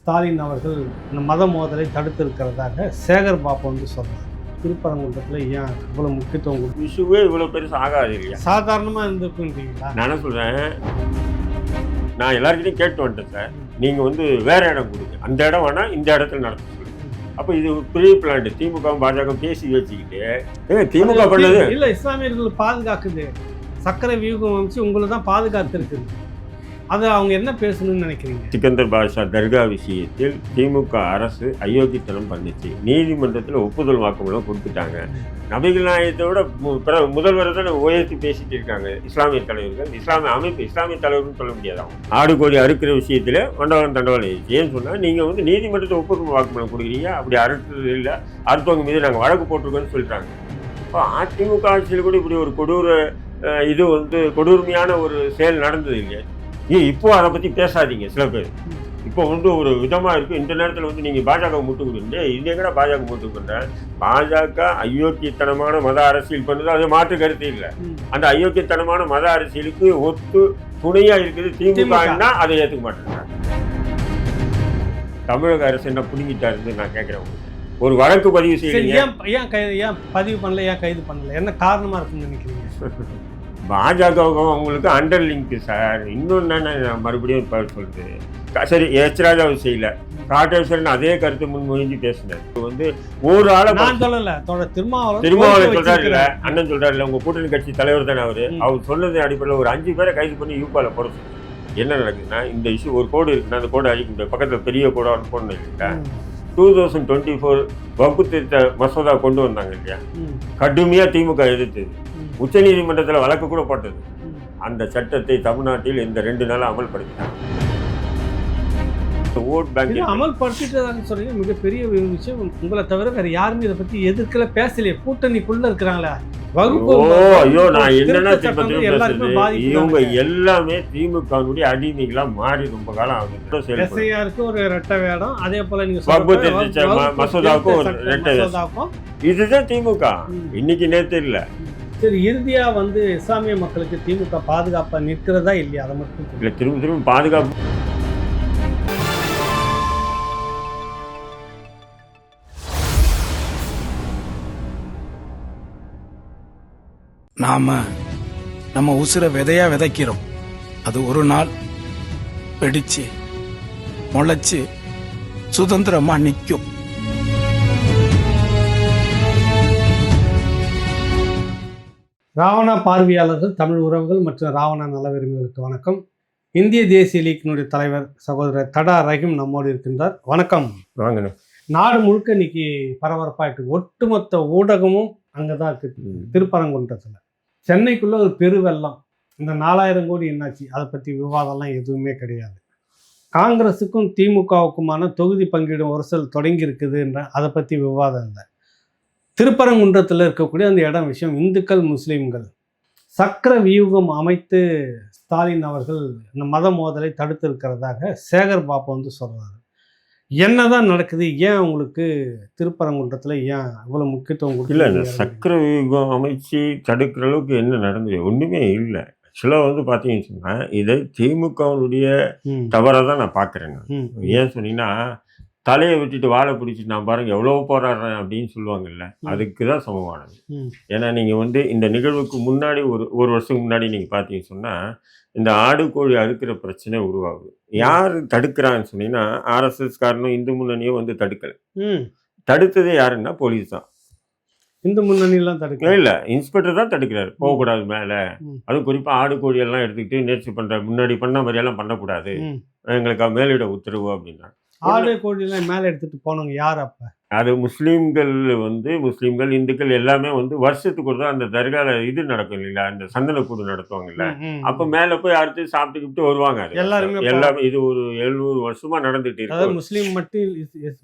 ஸ்டாலின் அவர்கள் இந்த மத மோதலை தடுத்திருக்கிறதாக சேகர் பாபு வந்து சொல்றாரு. திருப்பரங்குன்றத்தில் ஏன் இவ்வளோ முக்கியத்துவம் கொடுக்கும்? இஷ்யூவே இவ்வளோ பெருசு ஆகாது இல்லையா? சாதாரணமாக இருந்திருக்குன்றீங்களா? நான் என்ன சொல்கிறேன், நான் எல்லாருக்கிட்டையும் கேட்டு வந்துட்டேன் சார். நீங்கள் வந்து வேற இடம் கொடுங்க, அந்த இடம் வேணால் இந்த இடத்துல நடத்த சொல்லுங்க. அப்போ இது ப்ரீ பிளான்ட் திமுக பாஜக பேசி வச்சுக்கிட்டு திமுக பண்ணது இல்லை, இஸ்லாமியர்கள் பாதுகாக்குது, சக்கரை வியூகம் அமைச்சு உங்களை தான் பாதுகாத்து இருக்குது. அதை அவங்க என்ன பேசணும்னு நினைக்கிறீங்க? சிக்கந்தர் பாஷா தர்கா விஷயத்தில் திமுக அரசு அயோக்கியத்தனம் பண்ணிச்சு. நீதிமன்றத்தில் ஒப்புதல் வாக்குமூலம் கொடுத்துட்டாங்க. நபிகள் நாயகத்தோட முதல்வரை தான் உயர்த்தி பேசிட்டு இருக்காங்க இஸ்லாமிய தலைவர்கள். இஸ்லாமிய அமைப்பு இஸ்லாமிய தலைவர்னு சொல்ல முடியாது. ஆடு கோழி அறுக்கிற விஷயத்தில் வண்டவாளம் தண்டவாளம் ஏன்னு சொன்னால் நீங்கள் வந்து நீதிமன்றத்தை ஒப்புதல் வாக்குமூலம் கொடுக்குறீங்க, அப்படி அறுத்தது இல்லை, அறுத்தவங்க மீது நாங்கள் வழக்கு போட்டிருக்கோன்னு சொல்லிட்டாங்க. இப்போ அதிமுக ஆட்சியில் கூட இப்படி ஒரு இது வந்து கொடூரமையான ஒரு செயல் நடந்தது இல்லையா? இப்போ அதை பற்றி பேசாதீங்க சில பேர். இப்போ வந்து ஒரு விதமாக இருக்குது. இந்த நேரத்தில் வந்து நீங்கள் பாஜக முட்டு கொடுங்க, இது எங்கடா பாஜக முட்டு கொடுங்க? பாஜக அயோக்கியத்தனமான மத அரசியல் பண்ணுது, அது மாற்று கருத்து இல்லை. அந்த அயோக்கியத்தனமான மத அரசியலுக்கு ஒத்து துணையாக இருக்குது திமுகன்னா அதை ஏற்றுக்க மாட்டேங்கிறாங்க. தமிழக அரசு என்ன புடுங்கிட்டாருன்னு நான் கேட்குறேன். ஒரு வழக்கு பதிவு செய்யறீங்க, ஏன் பதிவு பண்ணல, ஏன் கைது பண்ணல, என்ன காரணமாக இருக்குன்னு நினைக்கிறீங்க? பாஜக அவங்களுக்கு அண்டர் லிங்க் சார். இன்னொன்று நான் மறுபடியும் இப்போ சொல்றது, சரி எச்ராஜா செய்யல, காட்டேஸ்வரன் அதே கருத்து முன்மொழிஞ்சு பேசினார். வந்து ஒரு ஆளை நான் சொல்லல, திருமாவளவன் சொல்றாரு இல்ல, அண்ணன் சொல்றாரு இல்ல, உங்க கூட்டணி கட்சி தலைவர் தானே அவர் சொன்னது அடிப்படையில் ஒரு 5 பேரை கைது பண்ணி யூபால போட சொல்லி. என்ன நடக்குதுன்னா, இந்த இஷ்யூ ஒரு கோடு இருக்குன்னா அந்த கோடை அழிக்க முடியாது. பக்கத்தில் பெரிய கோடை போடணும் இல்லையா? 2024 வகுப்பு திருத்த மசோதா கொண்டு வந்தாங்க இல்லையா? கடுமையாக திமுக எதிர்த்தது, உச்ச நீதிமன்றத்தில் வழக்கு கூட போட்டது. அந்த சட்டத்தை தமிழ்நாட்டில் இந்த 2 நாளாக அமல்படுத்தினாங்க. ஓட் பேங்க் அமல்படுத்திட்டு சொல்றீங்க, மிகப்பெரிய விஷயம். உங்களை தவிர வேற யாருமே இதை பத்தி எதிர்க்கல, பேசலையே. கூட்டணிக்குள்ள இருக்கிறாங்களா? ஐயோ, நான் என்னன்னா இவங்க எல்லாமே திமுகவுடைய அடிமைகளா மாறி ரொம்ப காலம் ஆகுது. ஒரு ரெட்டை வேடம், அதே போல நீங்க மசோதாவுக்கும் ஒரு ரெட்டை வேடம். இதுதான் திமுக இன்னைக்கு நேற்று இல்ல. சரி, இறுதியா வந்து இஸ்லாமிய மக்களுக்கு திமுக பாதுகாப்பா நிற்கிறதா இல்லையா? அதை மட்டும் இல்ல, திரும்ப பாதுகாப்பு. நம்ம உசுர விதையா விதைக்கிறோம். அது ஒரு நாள் வெடிச்சு முளைச்சு சுதந்திரமா நிற்கும். ராவணா பார்வையாளர்கள், தமிழ் உறவுகள் மற்றும் ராவணா நல விரும்பிகளுக்கு வணக்கம். இந்திய தேசிய லீக்கினுடைய தலைவர் சகோதரர் தடா ரஹீம் நம்மோடு இருக்கின்றார். வணக்கம். வாங்க. நாடு முழுக்க இன்னைக்கு பரபரப்பாயிட்டு, ஒட்டுமொத்த ஊடகமும் அங்கதான் இருக்கு. திருப்பரங்குன்றத்துல சென்னைக்குள்ள ஒரு பெருவெள்ளம், இந்த 4000 கோடி என்னாச்சு, அதை பற்றி விவாதம்லாம் எதுவுமே கிடையாது. காங்கிரஸுக்கும் திமுகவுக்குமான தொகுதி பங்கீடு உரசல் தொடங்கி இருக்குதுன்ற அதை பற்றி விவாதம் இல்லை. திருப்பரங்குன்றத்தில் இருக்கக்கூடிய அந்த இடம் விஷயம், இந்துக்கள் முஸ்லீம்கள் சக்கர வியூகம் அமைத்து ஸ்டாலின் அவர்கள் இந்த மத மோதலை தடுத்திருக்கிறதாக சேகர் பாபு வந்து சொல்றாரு. என்னதான் நடக்குது? ஏன் உங்களுக்கு திருப்பரங்குன்றத்தில் ஏன் இவ்வளோ முக்கியத்துவம் இல்லை? இந்த சக்கர வியூகம் அமைச்சு தடுக்கிற அளவுக்கு என்ன நடந்தது? ஒன்றுமே இல்லை. ஆக்சுவலாக வந்து பார்த்தீங்கன்னு சொன்னால் இதை திமுகவுடைய தவறாக தான் நான் பார்க்குறேன். ஏன் சொன்னீங்கன்னா, தலையை விட்டுட்டு வாழை பிடிச்சிட்டு நான் பாருங்க எவ்வளோ போராடுறேன் அப்படின்னு சொல்லுவாங்கல்ல, அதுக்கு தான் சமமானது. ஏன்னா நீங்கள் வந்து இந்த நிகழ்வுக்கு முன்னாடி ஒரு வருஷத்துக்கு முன்னாடி நீங்கள் பார்த்தீங்கன்னு சொன்னால் இந்த ஆடு கோழி அறுக்கிற பிரச்சனை உருவாகுது. யார் தடுக்கிறான்னு சொன்னீங்கன்னா, ஆர்எஸ்எஸ் காரனும் இந்து முன்னணியும் வந்து தடுக்கலை. தடுத்ததே யாருன்னா போலீஸ் தான். இந்து முன்னணியெல்லாம் தடுக்கல, இல்லை, இன்ஸ்பெக்டர் தான் தடுக்கிறாரு. போகக்கூடாது மேலே, அதுவும் குறிப்பாக ஆடு கோழி எல்லாம் எடுத்துக்கிட்டு நேர்ச்சி பண்ணுற முன்னாடி பண்ண மாதிரியெல்லாம் பண்ணக்கூடாது, எங்களுக்கு மேலிட உத்தரவு அப்படின்னா. ஆடு கோழிலாம் மேலே எடுத்துட்டு போனவங்க யார்? அப்போ அது முஸ்லீம்கள் இந்துக்கள் எல்லாமே வந்து வருஷத்துக்கு ஒரு தான் அந்த தர்கால இது நடக்கும் இல்லைங்களா, அந்த சந்தனக்கூடு நடத்துவாங்கல்ல, அப்போ மேலே போய் அடுத்து சாப்பிட்டுக்கிட்டு வருவாங்க. எல்லாமே இது ஒரு 700 வருஷமா நடந்துட்டு இருக்கு. முஸ்லீம் மட்டும்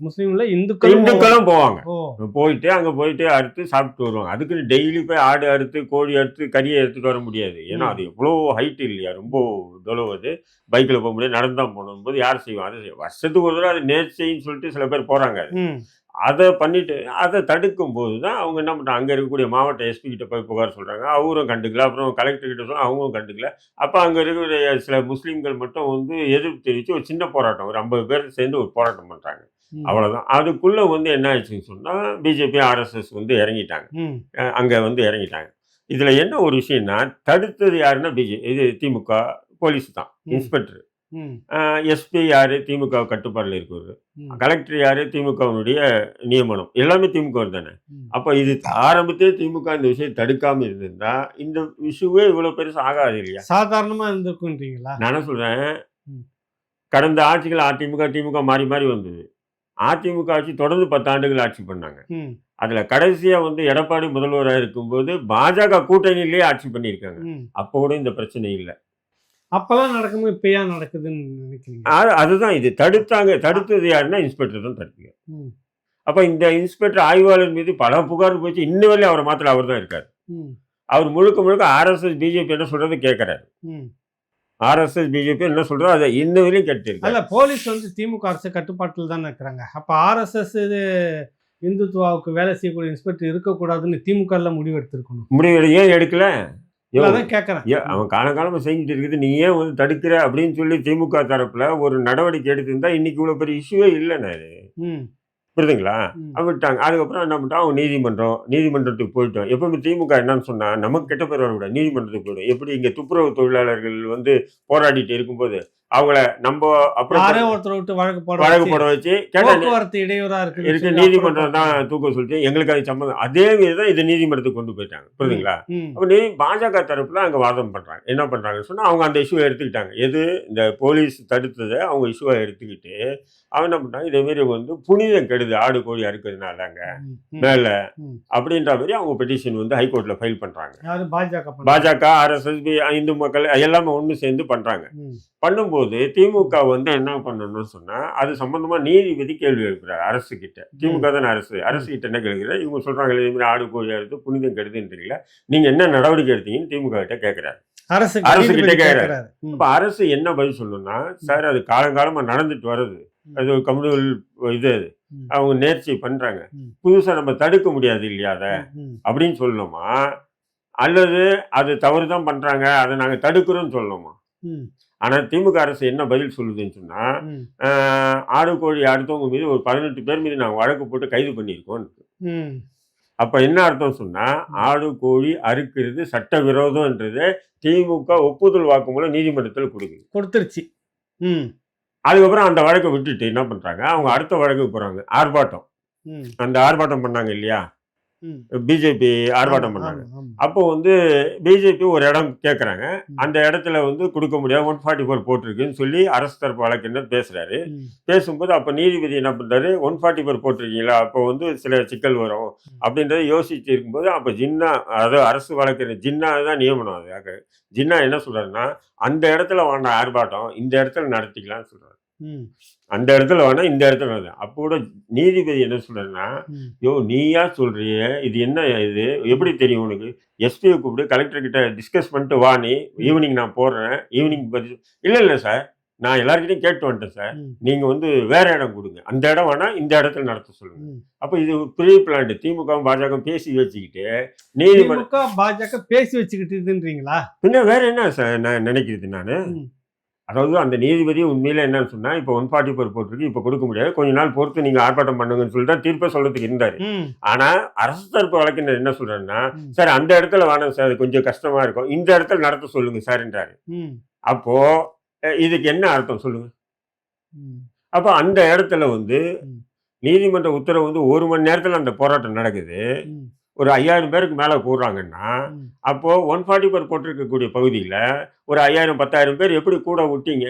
முஸ்லீம்ல இந்துக்களும் போவாங்க. போயிட்டு அங்கே போயிட்டு அறுத்து சாப்பிட்டு வருவாங்க. அதுக்கு டெய்லி போய் ஆடு அறுத்து கோழி அறுத்து கறியை எடுத்துட்டு வர முடியாது. ஏன்னா அது எவ்வளோ ஹைட் இல்லையா, ரொம்ப தொலைவது. பைக்கில் போக முடியாது, நடந்து தான் போகணும் போது யார் செய்வோம்? அதை வருஷத்துக்கு ஒரு தடவை அது நேர்ச்சைன்னு சொல்லிட்டு சில பேர் போகிறாங்க. அதை பண்ணிட்டு அதை தடுக்கும் போது தான் அவங்க என்ன பண்ணுறாங்க, அங்கே இருக்கக்கூடிய மாவட்ட எஸ்பி கிட்ட போய் புகார் சொல்கிறாங்க. அவரும் கண்டுக்கல. அப்புறம் கலெக்டர் கிட்ட சொல்ல அவங்களும் கண்டுக்கல. அப்போ அங்கே இருக்கக்கூடிய சில முஸ்லீம்கள் மட்டும் வந்து எதிர்ப்பு தெரிவித்து ஒரு சின்ன போராட்டம், ஒரு 50 பேர் சேர்ந்து ஒரு போராட்டம் பண்ணுறாங்க. அவ்வளோதான். அதுக்குள்ளே வந்து என்ன ஆயிடுச்சுன்னு சொன்னால் பிஜேபி ஆர்எஸ்எஸ் வந்து இறங்கிட்டாங்க. அங்கே வந்து இறங்கிட்டாங்க. இதில் என்ன ஒரு விஷயம்னா, தடுத்தது யாருன்னா இது திமுக போலீஸ் தான், இன்ஸ்பெக்டர். எஸ்பி யாரு, திமுக கட்டுப்பாடில் இருக்கிறது. கலெக்டர் யாரு, திமுகவினுடைய நியமனம். எல்லாமே திமுக தானே. அப்போ இது ஆரம்பத்தே திமுக இந்த விஷயம் தடுக்காம இருந்திருந்தா இந்த இஷ்யூவே இவ்வளவு பெருசு ஆகாது இல்லையா? சாதாரணமா இருந்திருக்குன்றீங்களா? நான் என்ன சொல்றேன், கடந்த ஆட்சிகள் அதிமுக திமுக மாறி மாறி வந்தது. அதிமுக ஆட்சி தொடர்ந்து 10 ஆண்டுகள் ஆட்சி பண்ணாங்க. அதுல கடைசியா வந்து எடப்பாடி முதல்வராக இருக்கும்போது பாஜக கூட்டணியிலேயே ஆட்சி பண்ணியிருக்காங்க. அப்போ கூட இந்த பிரச்சனை இல்லை. அப்பெல்லாம் நடக்கும்போது இப்ப ஏன் நடக்குதுன்னு நினைக்கிறீங்க? அதுதான் இது தடுத்தது யாருன்னா இன்ஸ்பெக்டர் தான் தடுத்தீங்க. அப்ப இந்த இன்ஸ்பெக்டர் ஆய்வாளர் மீது பல புகார் போச்சு. இன்ன வரையும் அவரை மாத்திர அவர் தான் இருக்காரு. அவர் முழுக்க முழுக்க ஆர்எஸ்எஸ் பிஜேபி என்ன சொல்றது கேட்கிறாரு. ஆர்எஸ்எஸ் பிஜேபி என்ன சொல்றதோ அதை இன்ன வரையும் கேட்டு இருக்கு. அல்ல, போலீஸ் வந்து திமுக அரசு கட்டுப்பாட்டில் தான் இருக்கிறாங்க. அப்ப ஆர்எஸ்எஸ் இந்துத்துவாவுக்கு வேலை செய்யக்கூடிய இன்ஸ்பெக்டர் இருக்கக்கூடாதுன்னு திமுக முடிவு எடுத்திருக்கணும். முடிவு ஏன் எடுக்கல? கேட்கறேன். அவன் காலகாலமா செஞ்சுட்டு இருக்குது, நீ ஏன் வந்து தடுக்கிற அப்படின்னு சொல்லி திமுக தரப்புல ஒரு நடவடிக்கை எடுத்திருந்தா இன்னைக்கு இவ்வளவு பெரிய இஷ்யூவே இல்லைண்ணா. புரியுதுங்களா? விட்டாங்க. அதுக்கப்புறம் என்ன பண்ணிட்டோம், அவங்க நீதிமன்றத்துக்கு போயிட்டோம். எப்பவுமே திமுக என்னன்னு சொன்னா, நமக்கு கெட்ட பேர் வரக்கூடாது, நீதிமன்றத்துக்கு போயிடும். எப்படி இங்க துப்புரவு தொழிலாளர்கள் வந்து போராடிட்டு இருக்கும்போது அவங்கள நம்ம அப்புறம் ஒருத்தர் விட்டு வழக்கு போட வச்சு போக்குவரத்து இடையூறா இருக்கு, நீதிமன்றம் தான் தூக்க சொல்லிட்டு எங்களுக்கு அது சம்பந்தம். அதே மாதிரிதான் இதை நீதிமன்றத்துக்கு கொண்டு போயிட்டாங்க. புரியுதுங்களா? அப்ப பாஜக தரப்புல அங்க வாதம் பண்றாங்க. என்ன பண்றாங்கன்னு சொன்னா, அவங்க அந்த இஷ்யூவை எடுத்துக்கிட்டாங்க. எது இந்த போலீஸ் தடுத்ததை அவங்க இஷ்யூவை எடுத்துக்கிட்டு அவன் என்ன பண்றாங்க, இதே மாதிரி வந்து புனிதம் கெடுது ஆடு கோழி அறுக்கிறதுனாலங்க மேல அப்படின்ற மாதிரி அவங்க பெட்டிஷன் வந்து ஹைகோர்ட்ல ஃபைல் பண்றாங்க. பாஜக ஆர்எஸ்எஸ் இந்து மக்கள் எல்லாமே ஒண்ணு சேர்ந்து பண்றாங்க. பண்ணும்போது திமுக வந்து என்ன பண்ணணும்னு சொன்னா, அது சம்பந்தமா நீதிபதி கேள்வி எழுப்புறாரு அரசு கிட்ட. திமுக தானே அரசு கிட்ட என்ன கேட்கிறாரு, இவங்க சொல்றாங்க இதே மாதிரி ஆடு கோழி அறுத்து புனிதம் கெடுதுன்றீங்களா, நீங்க என்ன நடவடிக்கை எடுத்தீங்கன்னு திமுக கிட்ட கேட்கிறாரு. அரசு கிட்ட கேட்கிறாரு. அப்ப அரசு என்ன பதில் சொல்லணும்னா, சார் அது காலங்காலமா நடந்துட்டு வருது, அது ஒரு கம்யூனல் இது, அவங்க நேர்ச்சி பண்றாங்க, புதுசா நம்ம தடுக்க முடியாது இல்லையா அதை அப்படின்னு சொல்லணுமா, அல்லது அது தவறுதான் பண்றாங்க அதை நாங்க தடுக்கிறோம்னு சொல்லணுமா? ஆனா திமுக அரசு என்ன பதில் சொல்லுதுன்னு சொன்னா, ஆடு கோழி அடுத்தவங்க மீது ஒரு 18 பேர் மீது நாங்க வழக்கு போட்டு கைது பண்ணியிருக்கோம். அப்ப என்ன அர்த்தம் சொன்னா, ஆடு கோழி அறுக்கிறது சட்டவிரோதம்ன்றது திமுக ஒப்புதல் வாக்குமூலம் நீதிமன்றத்தில் கொடுத்துருச்சு. அதுக்கப்புறம் அந்த வழக்கை விட்டுட்டு என்ன பண்றாங்க, அவங்க அடுத்த வழக்குக்கு போறாங்க. ஆர்ப்பாட்டம். அந்த ஆர்ப்பாட்டம் பண்ணாங்க இல்லையா, பிஜேபி ஆர்ப்பாட்டம் பண்ணாங்க. அப்போ வந்து பிஜேபி ஒரு இடம் கேட்குறாங்க, அந்த இடத்துல வந்து கொடுக்க முடியாது, 144 போட்டிருக்குன்னு சொல்லி அரசு தரப்பு வழக்கறிஞர் பேசுறாரு. பேசும்போது அப்போ நீதிபதி என்ன பண்றாரு, 144 போட்டிருக்கீங்களா, அப்போ வந்து சில சிக்கல் வரும் அப்படின்றத யோசிச்சு இருக்கும்போது, அப்போ ஜின்னா, அதாவது அரசு வழக்கறிஞர் ஜின்னா தான் நியமனம். அது ஜின்னா என்ன சொல்றாருன்னா, அந்த இடத்துல வேண்டாம் ஆர்ப்பாட்டம், இந்த இடத்துல நடத்திக்கலாம்னு சொல்றாரு. அந்த இடத்துல வேணா இந்த இடத்துல வேணா. அப்போ கூட நீதிபதி என்ன சொல்றாருன்னா, யோ நீயா சொல்றிய, இது என்ன, இது எப்படி தெரியும் உனக்கு, எஸ்பியை கூப்பிட்டு கலெக்டர் கிட்ட டிஸ்கஸ் பண்ணிட்டு வா, நீ ஈவினிங் நான் போடுறேன், ஈவினிங் பதில். இல்லை சார், நான் எல்லாருக்கிட்டையும் கேட்டு வந்துட்டேன் சார், நீங்க வந்து வேற இடம் கொடுங்க, அந்த இடம் வேணா இந்த இடத்துல நடத்த சொல்லுங்க. அப்ப இது ப்ரீ பிளான்ட், திமுக பாஜக பேசி வச்சுக்கிட்டு நீதிமன்றம் பாஜக பேசி வச்சுக்கிட்டுன்றீங்களா? பின்ன வேற என்ன சார் நான் நினைக்கிறது நானு. அதாவது அந்த நீதிபதி உண்மையில என்னன்னு சொன்னா, இப்போ 144 போட்டிருக்கு, இப்போ கொடுக்க முடியாது, கொஞ்ச நாள் பொறுத்து நீங்க ஆர்ப்பாட்டம் பண்ணுங்கன்னு சொல்லிட்டு தீர்ப்பை சொல்றதுக்கு இருந்தாரு. ஆனா அரசு தரப்பு வழக்கறிஞர் என்ன சொல்றாருன்னா, சார் அந்த இடத்துல வேணாம் சார், அது கொஞ்சம் கஷ்டமா இருக்கும், இந்த இடத்துல நடத்த சொல்லுங்க சார்ன்றாரு. அப்போ இதுக்கு என்ன அர்த்தம் சொல்லுங்க? அப்ப அந்த இடத்துல வந்து நீதிமன்ற உத்தரவு வந்து 1 மணி நேரத்துல அந்த போராட்டம் நடக்குது, ஒரு 5000 பேருக்கு மேல கூடுறாங்கன்னா, அப்போ 144 போட்டிருக்கக்கூடிய பகுதியில ஒரு 5000 10,000 பேர் எப்படி கூட விட்டீங்க?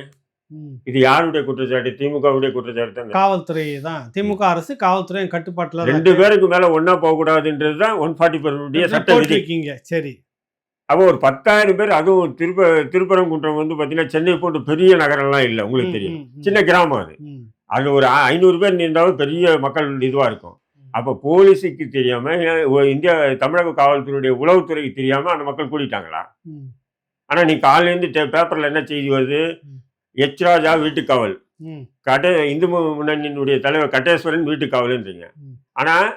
இது யாருடைய குற்றச்சாட்டு? திமுகவுடைய குற்றச்சாட்டு தான். காவல்துறை தான், திமுக அரசு காவல்துறை கட்டுப்பாட்டுல 2 பேருக்கு மேல ஒன்னா போக கூடாதுன்றதுதான் 144 சட்ட விதி. சரி. அப்போ ஒரு 10,000 பேர், அதுவும் திருப்பரங்குன்றம் வந்து பாத்தீங்கன்னா சென்னை போன்ற பெரிய நகரம்லாம் இல்லை, உங்களுக்கு தெரியும், சின்ன கிராமம். அது ஒரு 500 பேர் இருந்தாலும் பெரிய மக்கள் இதுவா இருக்கும். அப்ப போலீஸுக்கு தெரியாம, இந்தியா தமிழக காவல்துறையுடைய உளவுத்துறைக்கு தெரியாம அந்த மக்கள் கூட்டிட்டாங்களா? ஆனா நீ காலையில இருந்து பேப்பர்ல என்ன செய்தி வருது, எச் ராஜா வீட்டு காவல், ம். இந்து முன்னணியினுடைய தலைவர் கட்டேஸ்வரன் வீட்டு காவலுன்றீங்க. ம். ஆனால்